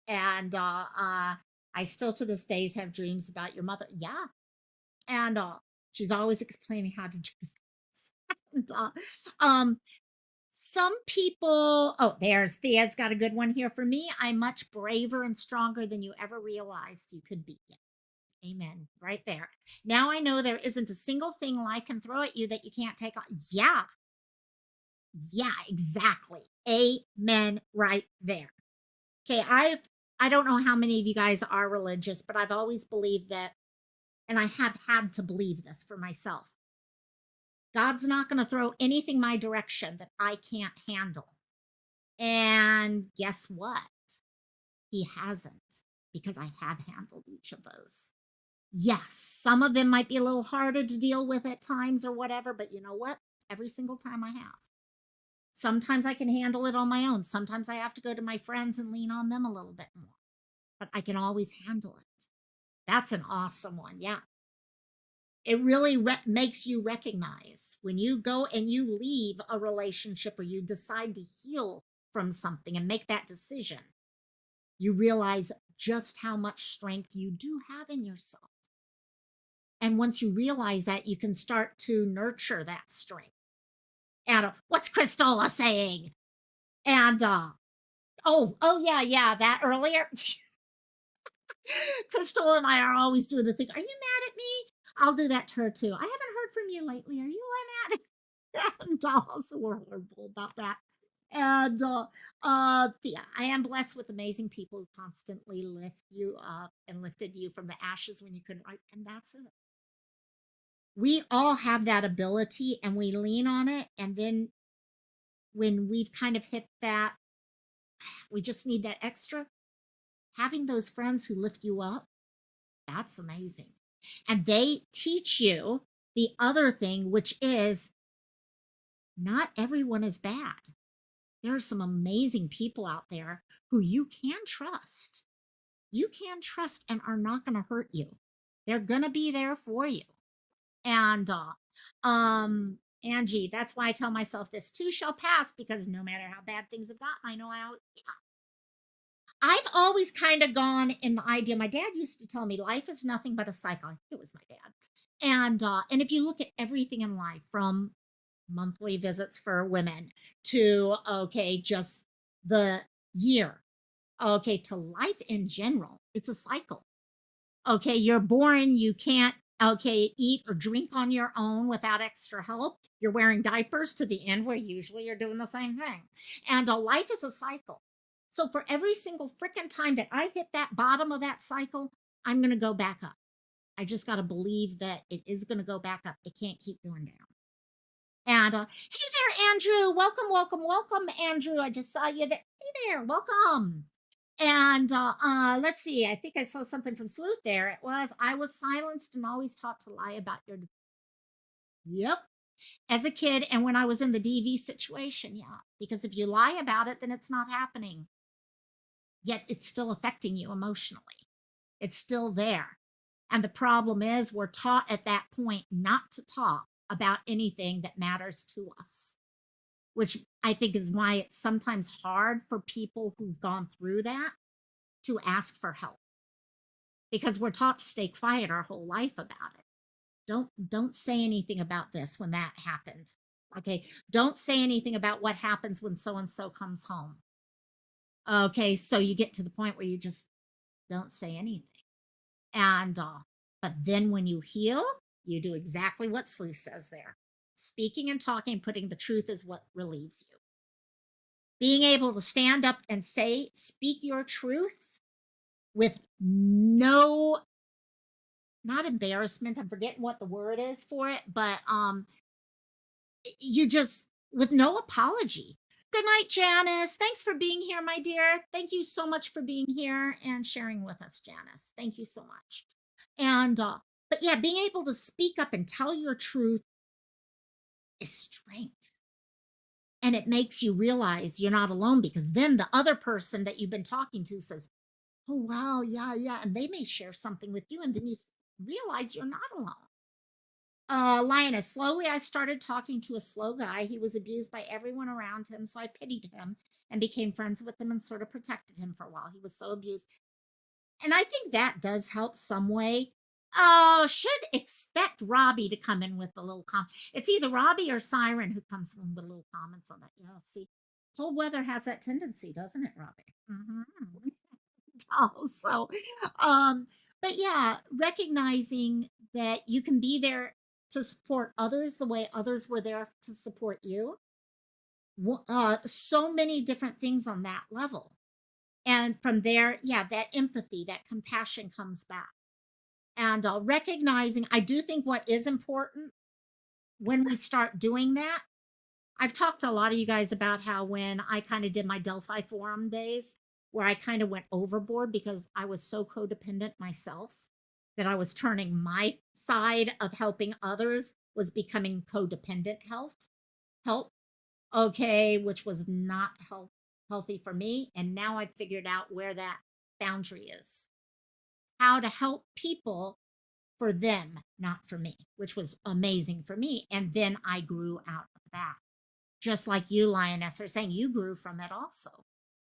And I still to this days have dreams about your mother. Yeah. And she's always explaining how to do this. and, um, some people, oh, there's Thea's got a good one here. For me, I'm much braver and stronger than you ever realized you could be. Amen. Right there. Now I know there isn't a single thing life can throw at you that you can't take on. Yeah. Yeah, exactly. Amen right there. Okay, I don't know how many of you guys are religious, but I've always believed that, and I have had to believe this for myself. God's not going to throw anything my direction that I can't handle. And guess what? He hasn't, because I have handled each of those. Yes, some of them might be a little harder to deal with at times or whatever, but you know what? Every single time I have. Sometimes I can handle it on my own. Sometimes I have to go to my friends and lean on them a little bit more, but I can always handle it. That's an awesome one. Yeah. It really makes you recognize when you go and you leave a relationship or you decide to heal from something and make that decision, you realize just how much strength you do have in yourself. And once you realize that, you can start to nurture that strength. And what's Christola saying? And oh yeah, yeah, that earlier. Crystal and I are always doing the thing. Are you mad at me? I'll do that to her too. I haven't heard from you lately. Are you mad? And so we're horrible about that. And yeah, I am blessed with amazing people who constantly lift you up and lifted you from the ashes when you couldn't rise. And that's it. We all have that ability and we lean on it. And then when we've kind of hit that, we just need that extra. Having those friends who lift you up, that's amazing. And they teach you the other thing, which is not everyone is bad. There are some amazing people out there who you can trust. You can trust and are not going to hurt you. They're going to be there for you. And Angie, that's why I tell myself this too shall pass, because no matter how bad things have gotten, I know I've always kind of gone in the idea. My dad used to tell me life is nothing but a cycle. I think it was my dad. And if you look at everything in life, from monthly visits for women to okay, just the year, okay, to life in general, it's a cycle. Okay, you're born, you can't okay eat or drink on your own without extra help. You're wearing diapers to the end where usually you're doing the same thing. And life is a cycle. So for every single freaking time that I hit that bottom of that cycle, I'm going to go back up. I just got to believe that it is going to go back up. It can't keep going down. And hey there, Andrew. Welcome, welcome, welcome, Andrew. I just saw you there. Hey there, welcome. And let's see. I think I saw something from Sleuth there. It was I was silenced and always taught to lie about your. Yep. As a kid, and when I was in the DV situation, yeah. Because if you lie about it, then it's not happening. Yet it's still affecting you emotionally. It's still there. And the problem is, we're taught at that point not to talk about anything that matters to us, which I think is why it's sometimes hard for people who've gone through that to ask for help, because we're taught to stay quiet our whole life about it. Don't say anything about this when that happened. Okay, don't say anything about what happens when so and so comes home. Okay, so you get to the point where you just don't say anything. And but then when you heal, you do exactly what Sleuth says there. Speaking and talking, putting the truth is what relieves you. Being able to stand up and speak your truth with no, not embarrassment. I'm forgetting what the word is for it, but you just, with no apology. Good night, Janice. Thanks for being here, my dear. Thank you so much for being here and sharing with us, Janice. Thank you so much. And but yeah, being able to speak up and tell your truth is strength. And it makes you realize you're not alone, because then the other person that you've been talking to says, "Oh wow, yeah, yeah," and they may share something with you, and then you realize you're not alone. Lioness, slowly I started talking to a slow guy. He was abused by everyone around him, so I pitied him and became friends with him and sort of protected him for a while. He was so abused. And I think that does help some way. Oh, should expect Robbie to come in with a little It's either Robbie or Siren who comes in with little comments on that. Yeah, see, cold weather has that tendency, doesn't it, Robbie? Also, um, but yeah, recognizing that you can be there to support others the way others were there to support you. So many different things on that level. And from there, yeah, that empathy, that compassion comes back. And recognizing, I do think what is important when we start doing that, I've talked to a lot of you guys about how when I kind of did my Delphi Forum days, where I kind of went overboard because I was so codependent myself that I was turning my side of helping others was becoming codependent help. Okay, which was not healthy for me. And now I've figured out where that boundary is, how to help people for them, not for me, which was amazing for me. And then I grew out of that. Just like you, Lioness, are saying, you grew from it also.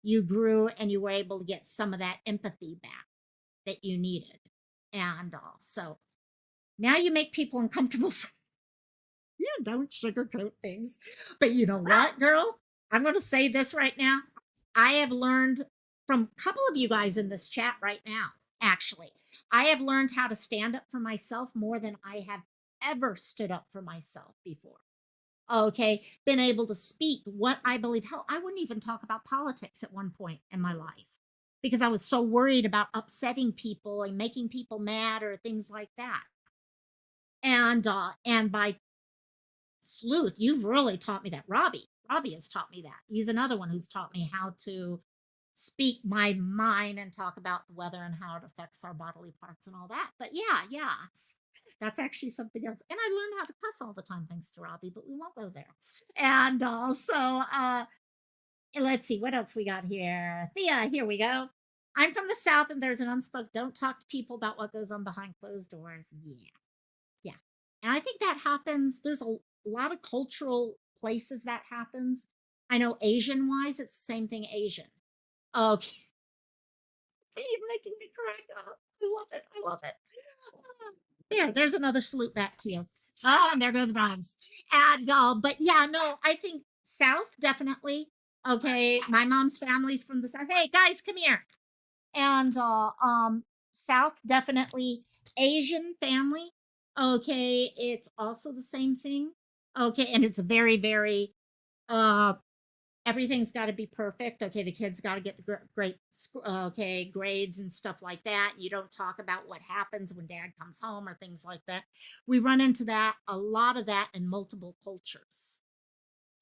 You grew and you were able to get some of that empathy back that you needed. And so now you make people uncomfortable. You don't sugarcoat things. But you know what, girl? I'm going to say this right now. I have learned from a couple of you guys in this chat right now, actually. I have learned how to stand up for myself more than I have ever stood up for myself before. Okay, been able to speak what I believe. Hell, I wouldn't even talk about politics at one point in my life because I was so worried about upsetting people and making people mad or things like that. And by sleuth, you've really taught me that. Robbie has taught me that. He's another one who's taught me how to speak my mind and talk about the weather and how it affects our bodily parts and all that. But yeah, that's actually something else. And I learned how to cuss all the time thanks to Robbie, but we won't go there. And also, let's see what else we got here. Thea, here we go. I'm from the South, and there's an unspoken don't talk to people about what goes on behind closed doors. Yeah, yeah. And I think that happens. There's a lot of cultural places that happens. I know Asian wise, it's the same thing Asian. Okay. You're making me crack up. I love it. I love it. There's another salute back to you. Oh, and there go the rhymes. And but yeah, no, I think South definitely. Okay, my mom's family's from the South. Hey guys, come here. And South definitely Asian family. Okay, it's also the same thing. Okay, and it's very, very uh everything's got to be perfect. Okay, the kids got to get the great okay grades and stuff like that. You don't talk about what happens when dad comes home or things like that. We run into that a lot of that in multiple cultures.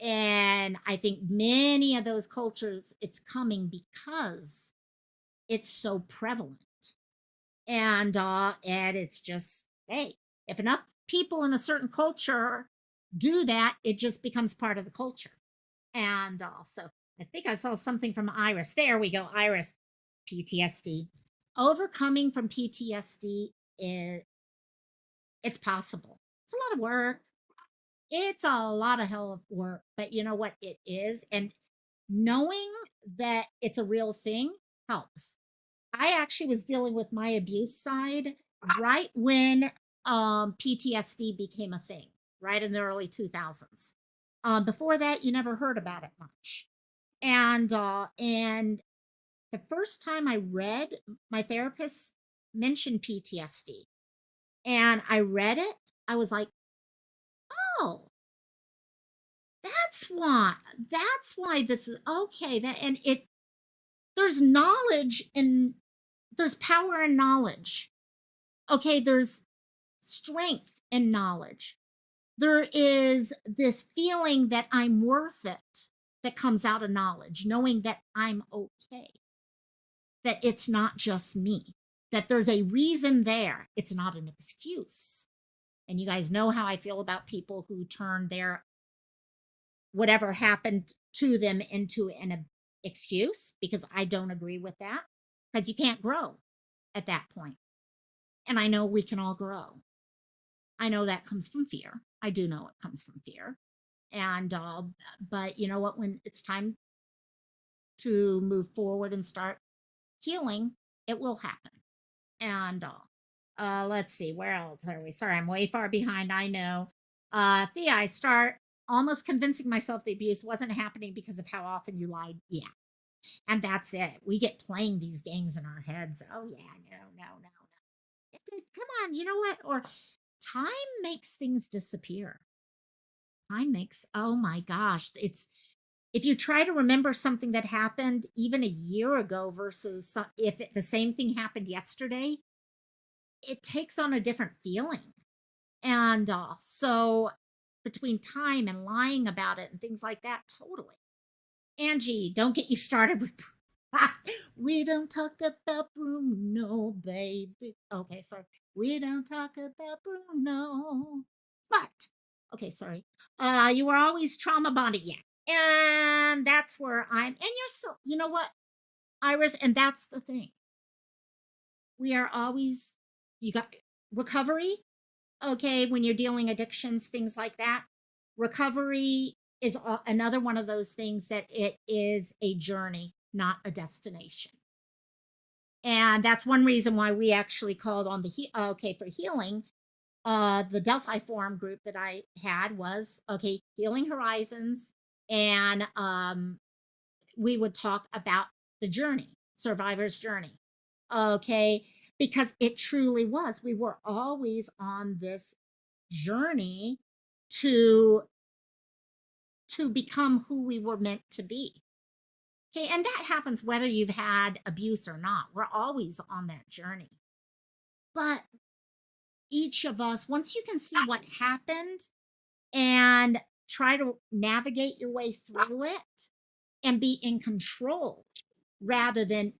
And I think many of those cultures it's coming because it's so prevalent. And it's just hey, if enough people in a certain culture do that, it just becomes part of the culture. And also, I think I saw something from Iris. There we go, Iris. PTSD. Overcoming from PTSD is it's possible. It's a lot of work. It's a lot of hell of work, but you know what it is, and knowing that it's a real thing helps. I actually was dealing with my abuse side right when PTSD became a thing, right in the early 2000s. Before that, you never heard about it much. And the first time I read, my therapist mentioned PTSD, and I read it. I was like, oh, that's why. That's why this is okay. That and it there's knowledge and there's power in knowledge. Okay, there's strength in knowledge. There is this feeling that I'm worth it that comes out of knowledge, knowing that I'm okay, that it's not just me, that there's a reason there. It's not an excuse. And you guys know how I feel about people who turn their whatever happened to them into an excuse because I don't agree with that because you can't grow at that point. And I know we can all grow. I know that comes from fear. I do know it comes from fear. And but you know what, when it's time to move forward and start healing, it will happen. And let's see, where else are we? Sorry, I'm way far behind. I know. Thea, I start almost convincing myself the abuse wasn't happening because of how often you lied. Yeah. And that's it. We get playing these games in our heads. Oh yeah, no. Come on, you know what? Or time makes things disappear. Time makes, oh my gosh, it's If you try to remember something that happened even a year ago versus if the same thing happened yesterday, it takes on a different feeling. And so between time and lying about it and things like that, totally. Angie, don't get you started with we don't talk about Bruno, baby. Okay, sorry. We don't talk about Bruno. But okay, sorry. You were always trauma bonded, yeah. And that's where and you're still, you know what, Iris, and that's the thing. We are always, you got recovery, okay, when you're dealing addictions, things like that. Recovery is another one of those things that it is a journey, not a destination. And that's one reason why we actually called on the okay, for healing. The Delphi Forum group that I had was okay, Healing Horizons, and we would talk about the journey, survivor's journey. Okay, because it truly was. We were always on this journey to become who we were meant to be. Okay, and that happens whether you've had abuse or not. We're always on that journey. But each of us, once you can see what happened and try to navigate your way through it and be in control rather than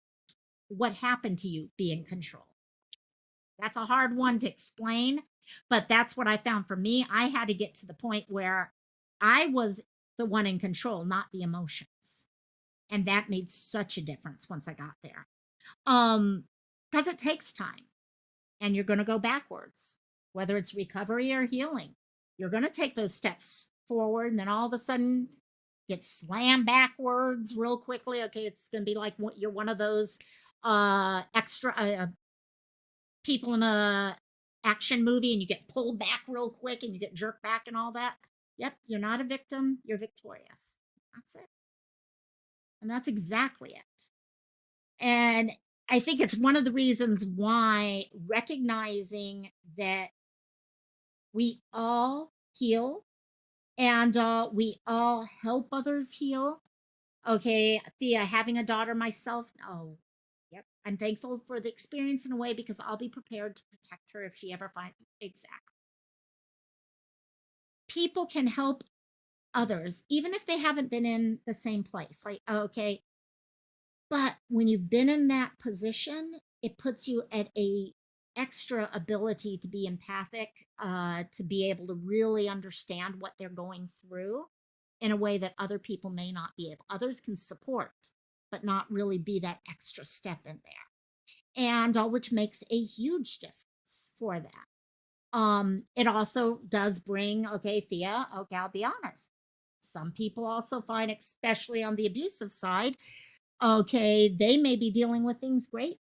what happened to you be in control. That's a hard one to explain, but that's what I found for me. I had to get to the point where I was the one in control, not the emotions. And that made such a difference once I got there. Um, because it takes time and you're going to go backwards, whether it's recovery or healing. You're going to take those steps forward and then all of a sudden get slammed backwards real quickly. Okay, it's going to be like you're one of those extra people in a action movie and you get pulled back real quick and you get jerked back and all that. Yep, you're not a victim, you're victorious. That's it. And that's exactly it. And I think it's one of the reasons why recognizing that we all heal and we all help others heal. Okay, Thea, having a daughter myself, oh, yep. I'm thankful for the experience in a way because I'll be prepared to protect her if she ever finds exactly. People can help others, even if they haven't been in the same place. Like, okay, but when you've been in that position, it puts you at a extra ability to be empathic, to be able to really understand what they're going through in a way that other people may not be able. Others can support, but not really be that extra step in there. And which makes a huge difference for that. It also does bring, okay, Thea, okay, I'll be honest. Some people also find, especially on the abusive side, okay, they may be dealing with things great.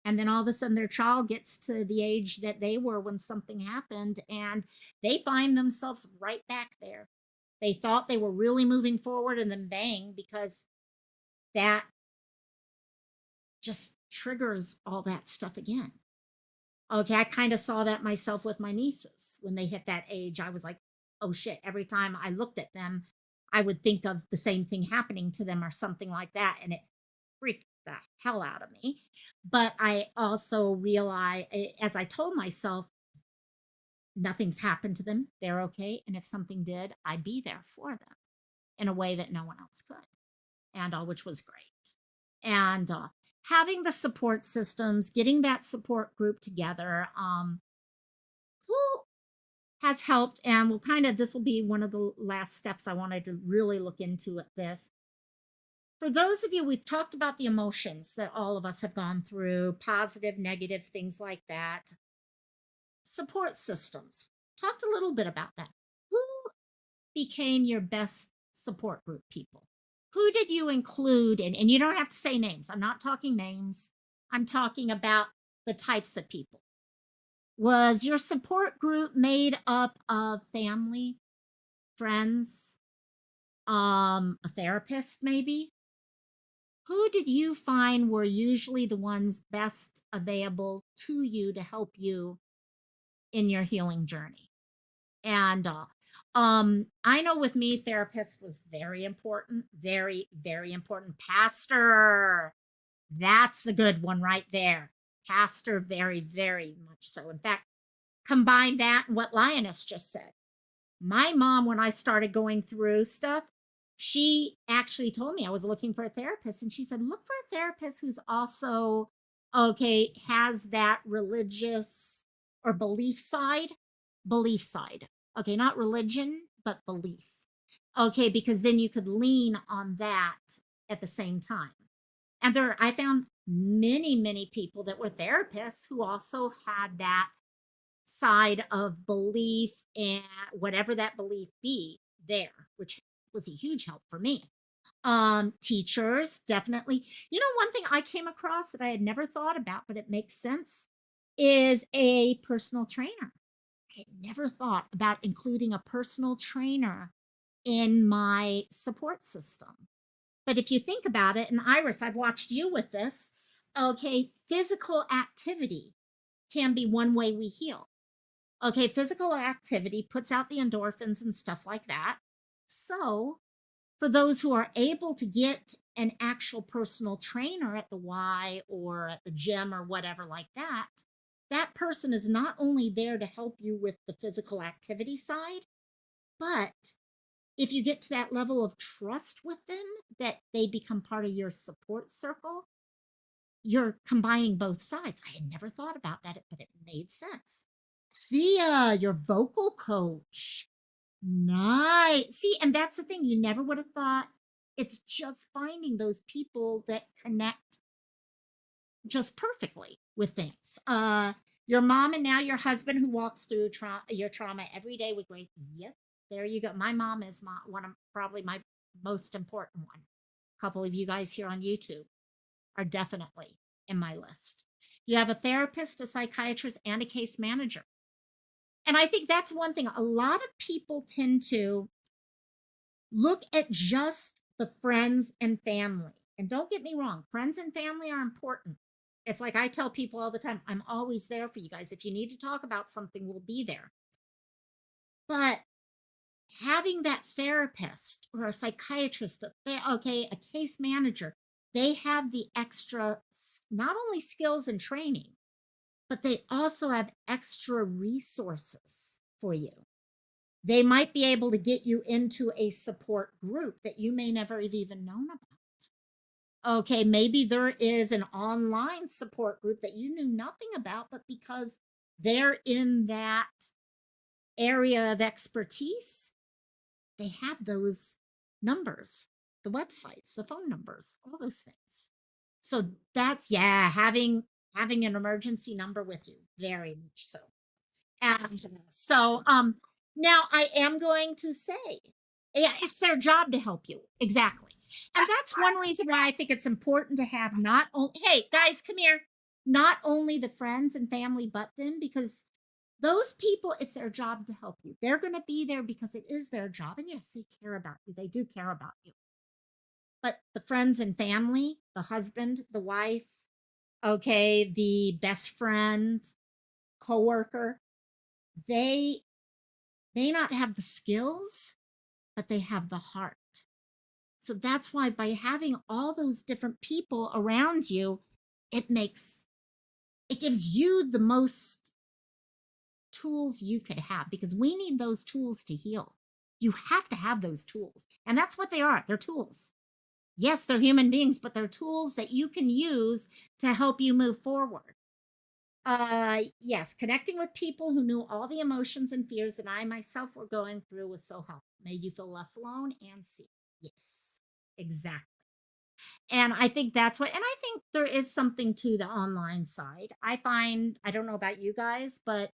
And then all of a sudden their child gets to the age that they were when something happened and they find themselves right back there. They thought they were really moving forward and then bang, because that just triggers all that stuff again. Okay, I kind of saw that myself with my nieces when they hit that age. I was like, oh shit. Every time I looked at them, I would think of the same thing happening to them or something like that. And it freaked the hell out of me. But I also realized, as I told myself, nothing's happened to them. They're okay. And if something did, I'd be there for them in a way that no one else could, and which was great. And having the support systems, getting that support group together, whew, has helped. And we'll kind of, this will be one of the last steps I wanted to really look into at this. For those of you, we've talked about the emotions that all of us have gone through, positive, negative, things like that. Support systems. Talked a little bit about that. Who became your best support group people? Who did you include in? And you don't have to say names. I'm not talking names. I'm talking about the types of people. Was your support group made up of family, friends, a therapist maybe? Who did you find were usually the ones best available to you to help you in your healing journey? And I know with me, therapist was very important, very, very important. Pastor, that's a good one right there. Pastor, very, very much so. In fact, combine that and what Lioness just said. My mom, when I started going through stuff, she actually told me I was looking for a therapist. And she said, look for a therapist who's also, okay, has that religious or belief side. Belief side. Okay, not religion, but belief. Okay, because then you could lean on that at the same time. And I found many, many people that were therapists who also had that side of belief and whatever that belief be there, which was a huge help for me. Teachers, definitely. One thing I came across that I had never thought about, but it makes sense, is a personal trainer. I had never thought about including a personal trainer in my support system. But if you think about it, and Iris, I've watched you with this, okay, physical activity can be one way we heal. Okay, physical activity puts out the endorphins and stuff like that. So, for those who are able to get an actual personal trainer at the Y or at the gym or whatever like that, that person is not only there to help you with the physical activity side, but if you get to that level of trust with them that they become part of your support circle, you're combining both sides. I had never thought about that, but it made sense. Thea, your vocal coach. Nice. See, and that's the thing. You never would have thought. It's just finding those people that connect just perfectly with things. Your mom and now your husband who walks through your trauma every day with grace. Yep, there you go. My mom is one of probably my most important one. A couple of you guys here on YouTube are definitely in my list. You have a therapist, a psychiatrist, and a case manager. And I think that's one thing. A lot of people tend to look at just the friends and family. And don't get me wrong, friends and family are important. It's like I tell people all the time, I'm always there for you guys. If you need to talk about something, we'll be there. But having that therapist or a psychiatrist, a case manager, they have the extra, not only skills and training, but they also have extra resources for you. They might be able to get you into a support group that you may never have even known about. Okay, maybe there is an online support group that you knew nothing about, but because they're in that area of expertise, they have those numbers, the websites, the phone numbers, all those things. So that's, yeah, having an emergency number with you, very much so. And so now I am going to say, yeah, it's their job to help you. Exactly. And that's one reason why I think it's important to have not only, hey, guys, come here, not only the friends and family, but them, because those people, it's their job to help you. They're going to be there because it is their job. And yes, they care about you. They do care about you. But the friends and family, the husband, the wife, okay, the best friend, coworker, they may not have the skills, but they have the heart. So that's why by having all those different people around you, it gives you the most tools you could have, because we need those tools to heal. You have to have those tools. And that's what they are. They're tools. Yes, they're human beings, but they're tools that you can use to help you move forward. Yes, connecting with people who knew all the emotions and fears that I myself were going through was so helpful. Made you feel less alone and seen. Yes, exactly. And I think that's what, and I think there is something to the online side. I find, I don't know about you guys, but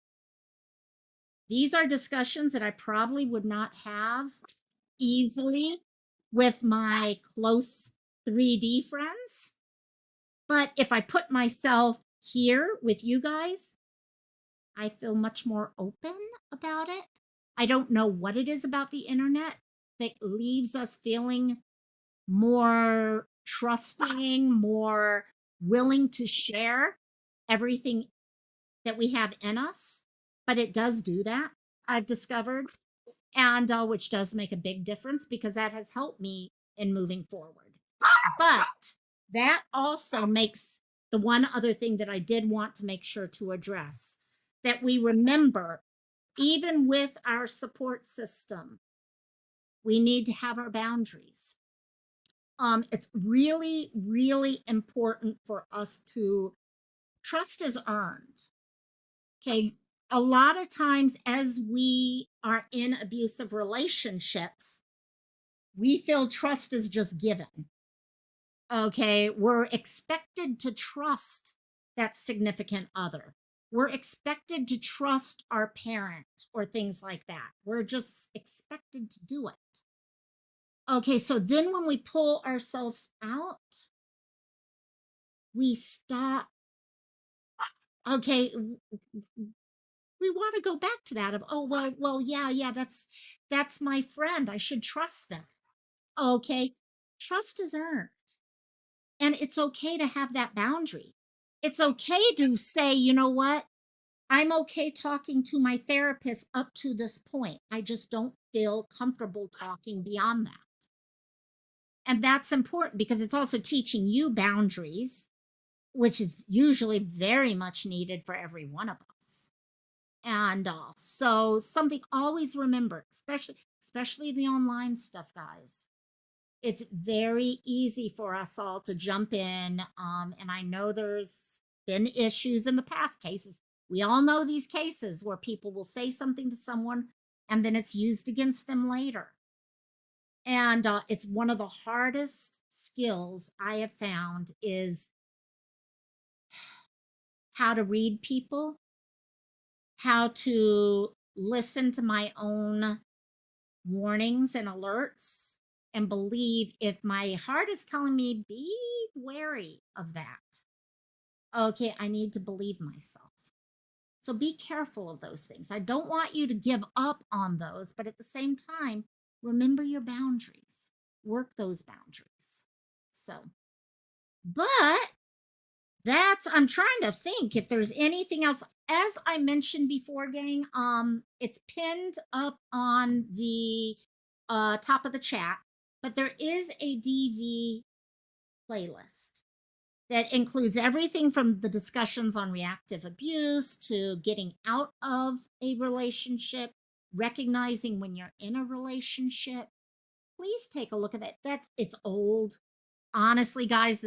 these are discussions that I probably would not have easily with my close 3D friends. But if I put myself here with you guys, I feel much more open about it. I don't know what it is about the internet that leaves us feeling more trusting, more willing to share everything that we have in us. But it does do that, I've discovered. and which does make a big difference because that has helped me in moving forward. But that also makes the one other thing that I did want to make sure to address, that we remember, even with our support system, we need to have our boundaries. It's really, really important for us to trust is earned. Okay. A lot of times, as we are in abusive relationships, we feel trust is just given. Okay. We're expected to trust that significant other. We're expected to trust our parent or things like that. We're just expected to do it. Okay. So then when we pull ourselves out, we stop. Okay. We want to go back to that of, oh, well, yeah, yeah, that's my friend. I should trust them. Okay. Trust is earned. And it's okay to have that boundary. It's okay to say, you know what? I'm okay talking to my therapist up to this point. I just don't feel comfortable talking beyond that. And that's important because it's also teaching you boundaries, which is usually very much needed for every one of us. And so something always remember, especially the online stuff, guys. It's very easy for us all to jump in. And I know there's been issues in the past cases. We all know these cases where people will say something to someone and then it's used against them later. And it's one of the hardest skills I have found is how to read people, how to listen to my own warnings and alerts, and believe if my heart is telling me be wary of that, okay, I need to believe myself. So be careful of those things. I don't want you to give up on those, but at the same time, remember your boundaries, work those boundaries. So, but that's, I'm trying to think if there's anything else. As I mentioned before, gang, it's pinned up on the top of the chat, but there is a DV playlist that includes everything from the discussions on reactive abuse to getting out of a relationship, recognizing when you're in a relationship. Please take a look at that. That's, it's old. Honestly, guys,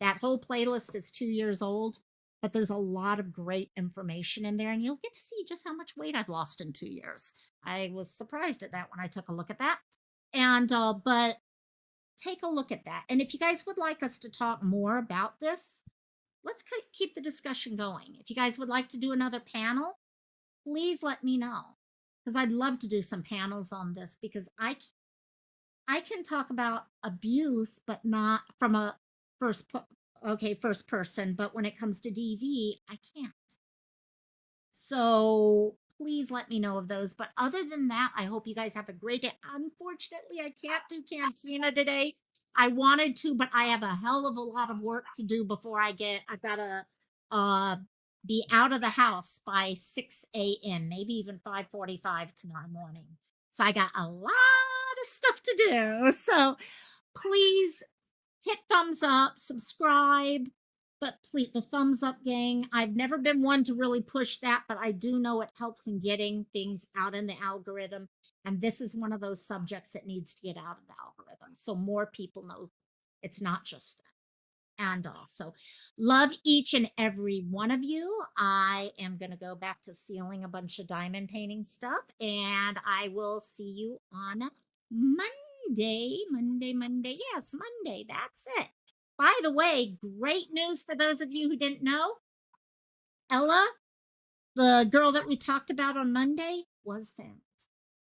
that whole playlist is 2 years old, but there's a lot of great information in there, and you'll get to see just how much weight I've lost in 2 years. I was surprised at that when I took a look at that. And but take a look at that. And if you guys would like us to talk more about this, let's keep the discussion going. If you guys would like to do another panel, please let me know because I'd love to do some panels on this because I can talk about abuse, but not from a first first person. But when it comes to DV, I can't. So please let me know of those. But other than that, I hope you guys have a great day. Unfortunately, I can't do Cantina today. I wanted to, but I have a hell of a lot of work to do before I've got to uh, be out of the house by 6 a.m., maybe even 5:45 tomorrow morning. So I got a lot of stuff to do. So please hit thumbs up, subscribe, but please, the thumbs up gang. I've never been one to really push that, but I do know it helps in getting things out in the algorithm. And this is one of those subjects that needs to get out of the algorithm so more people know it's not just them. And also, love each and every one of you. I am going to go back to sealing a bunch of diamond painting stuff, and I will see you on Monday. Monday. Yes, Monday. That's it. By the way, great news for those of you who didn't know, Ella, the girl that we talked about on Monday, was found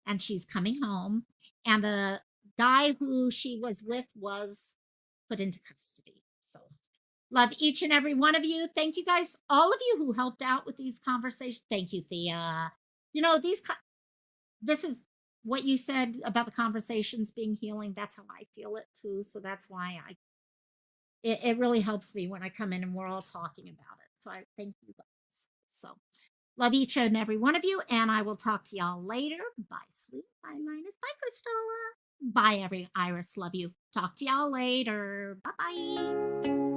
and she's coming home. And the guy who she was with was put into custody. So, love each and every one of you. Thank you guys, all of you who helped out with these conversations. Thank you, Thea. You know, this is what you said about the conversations being healing. That's how I feel it too. So that's why it really helps me when I come in and we're all talking about it. So I thank you guys. So Love each and every one of you, and I will talk to y'all later. Bye, Sleep. Bye, Linus. Bye, Christella. Bye, every Iris. Love you. Talk to y'all later. Bye bye.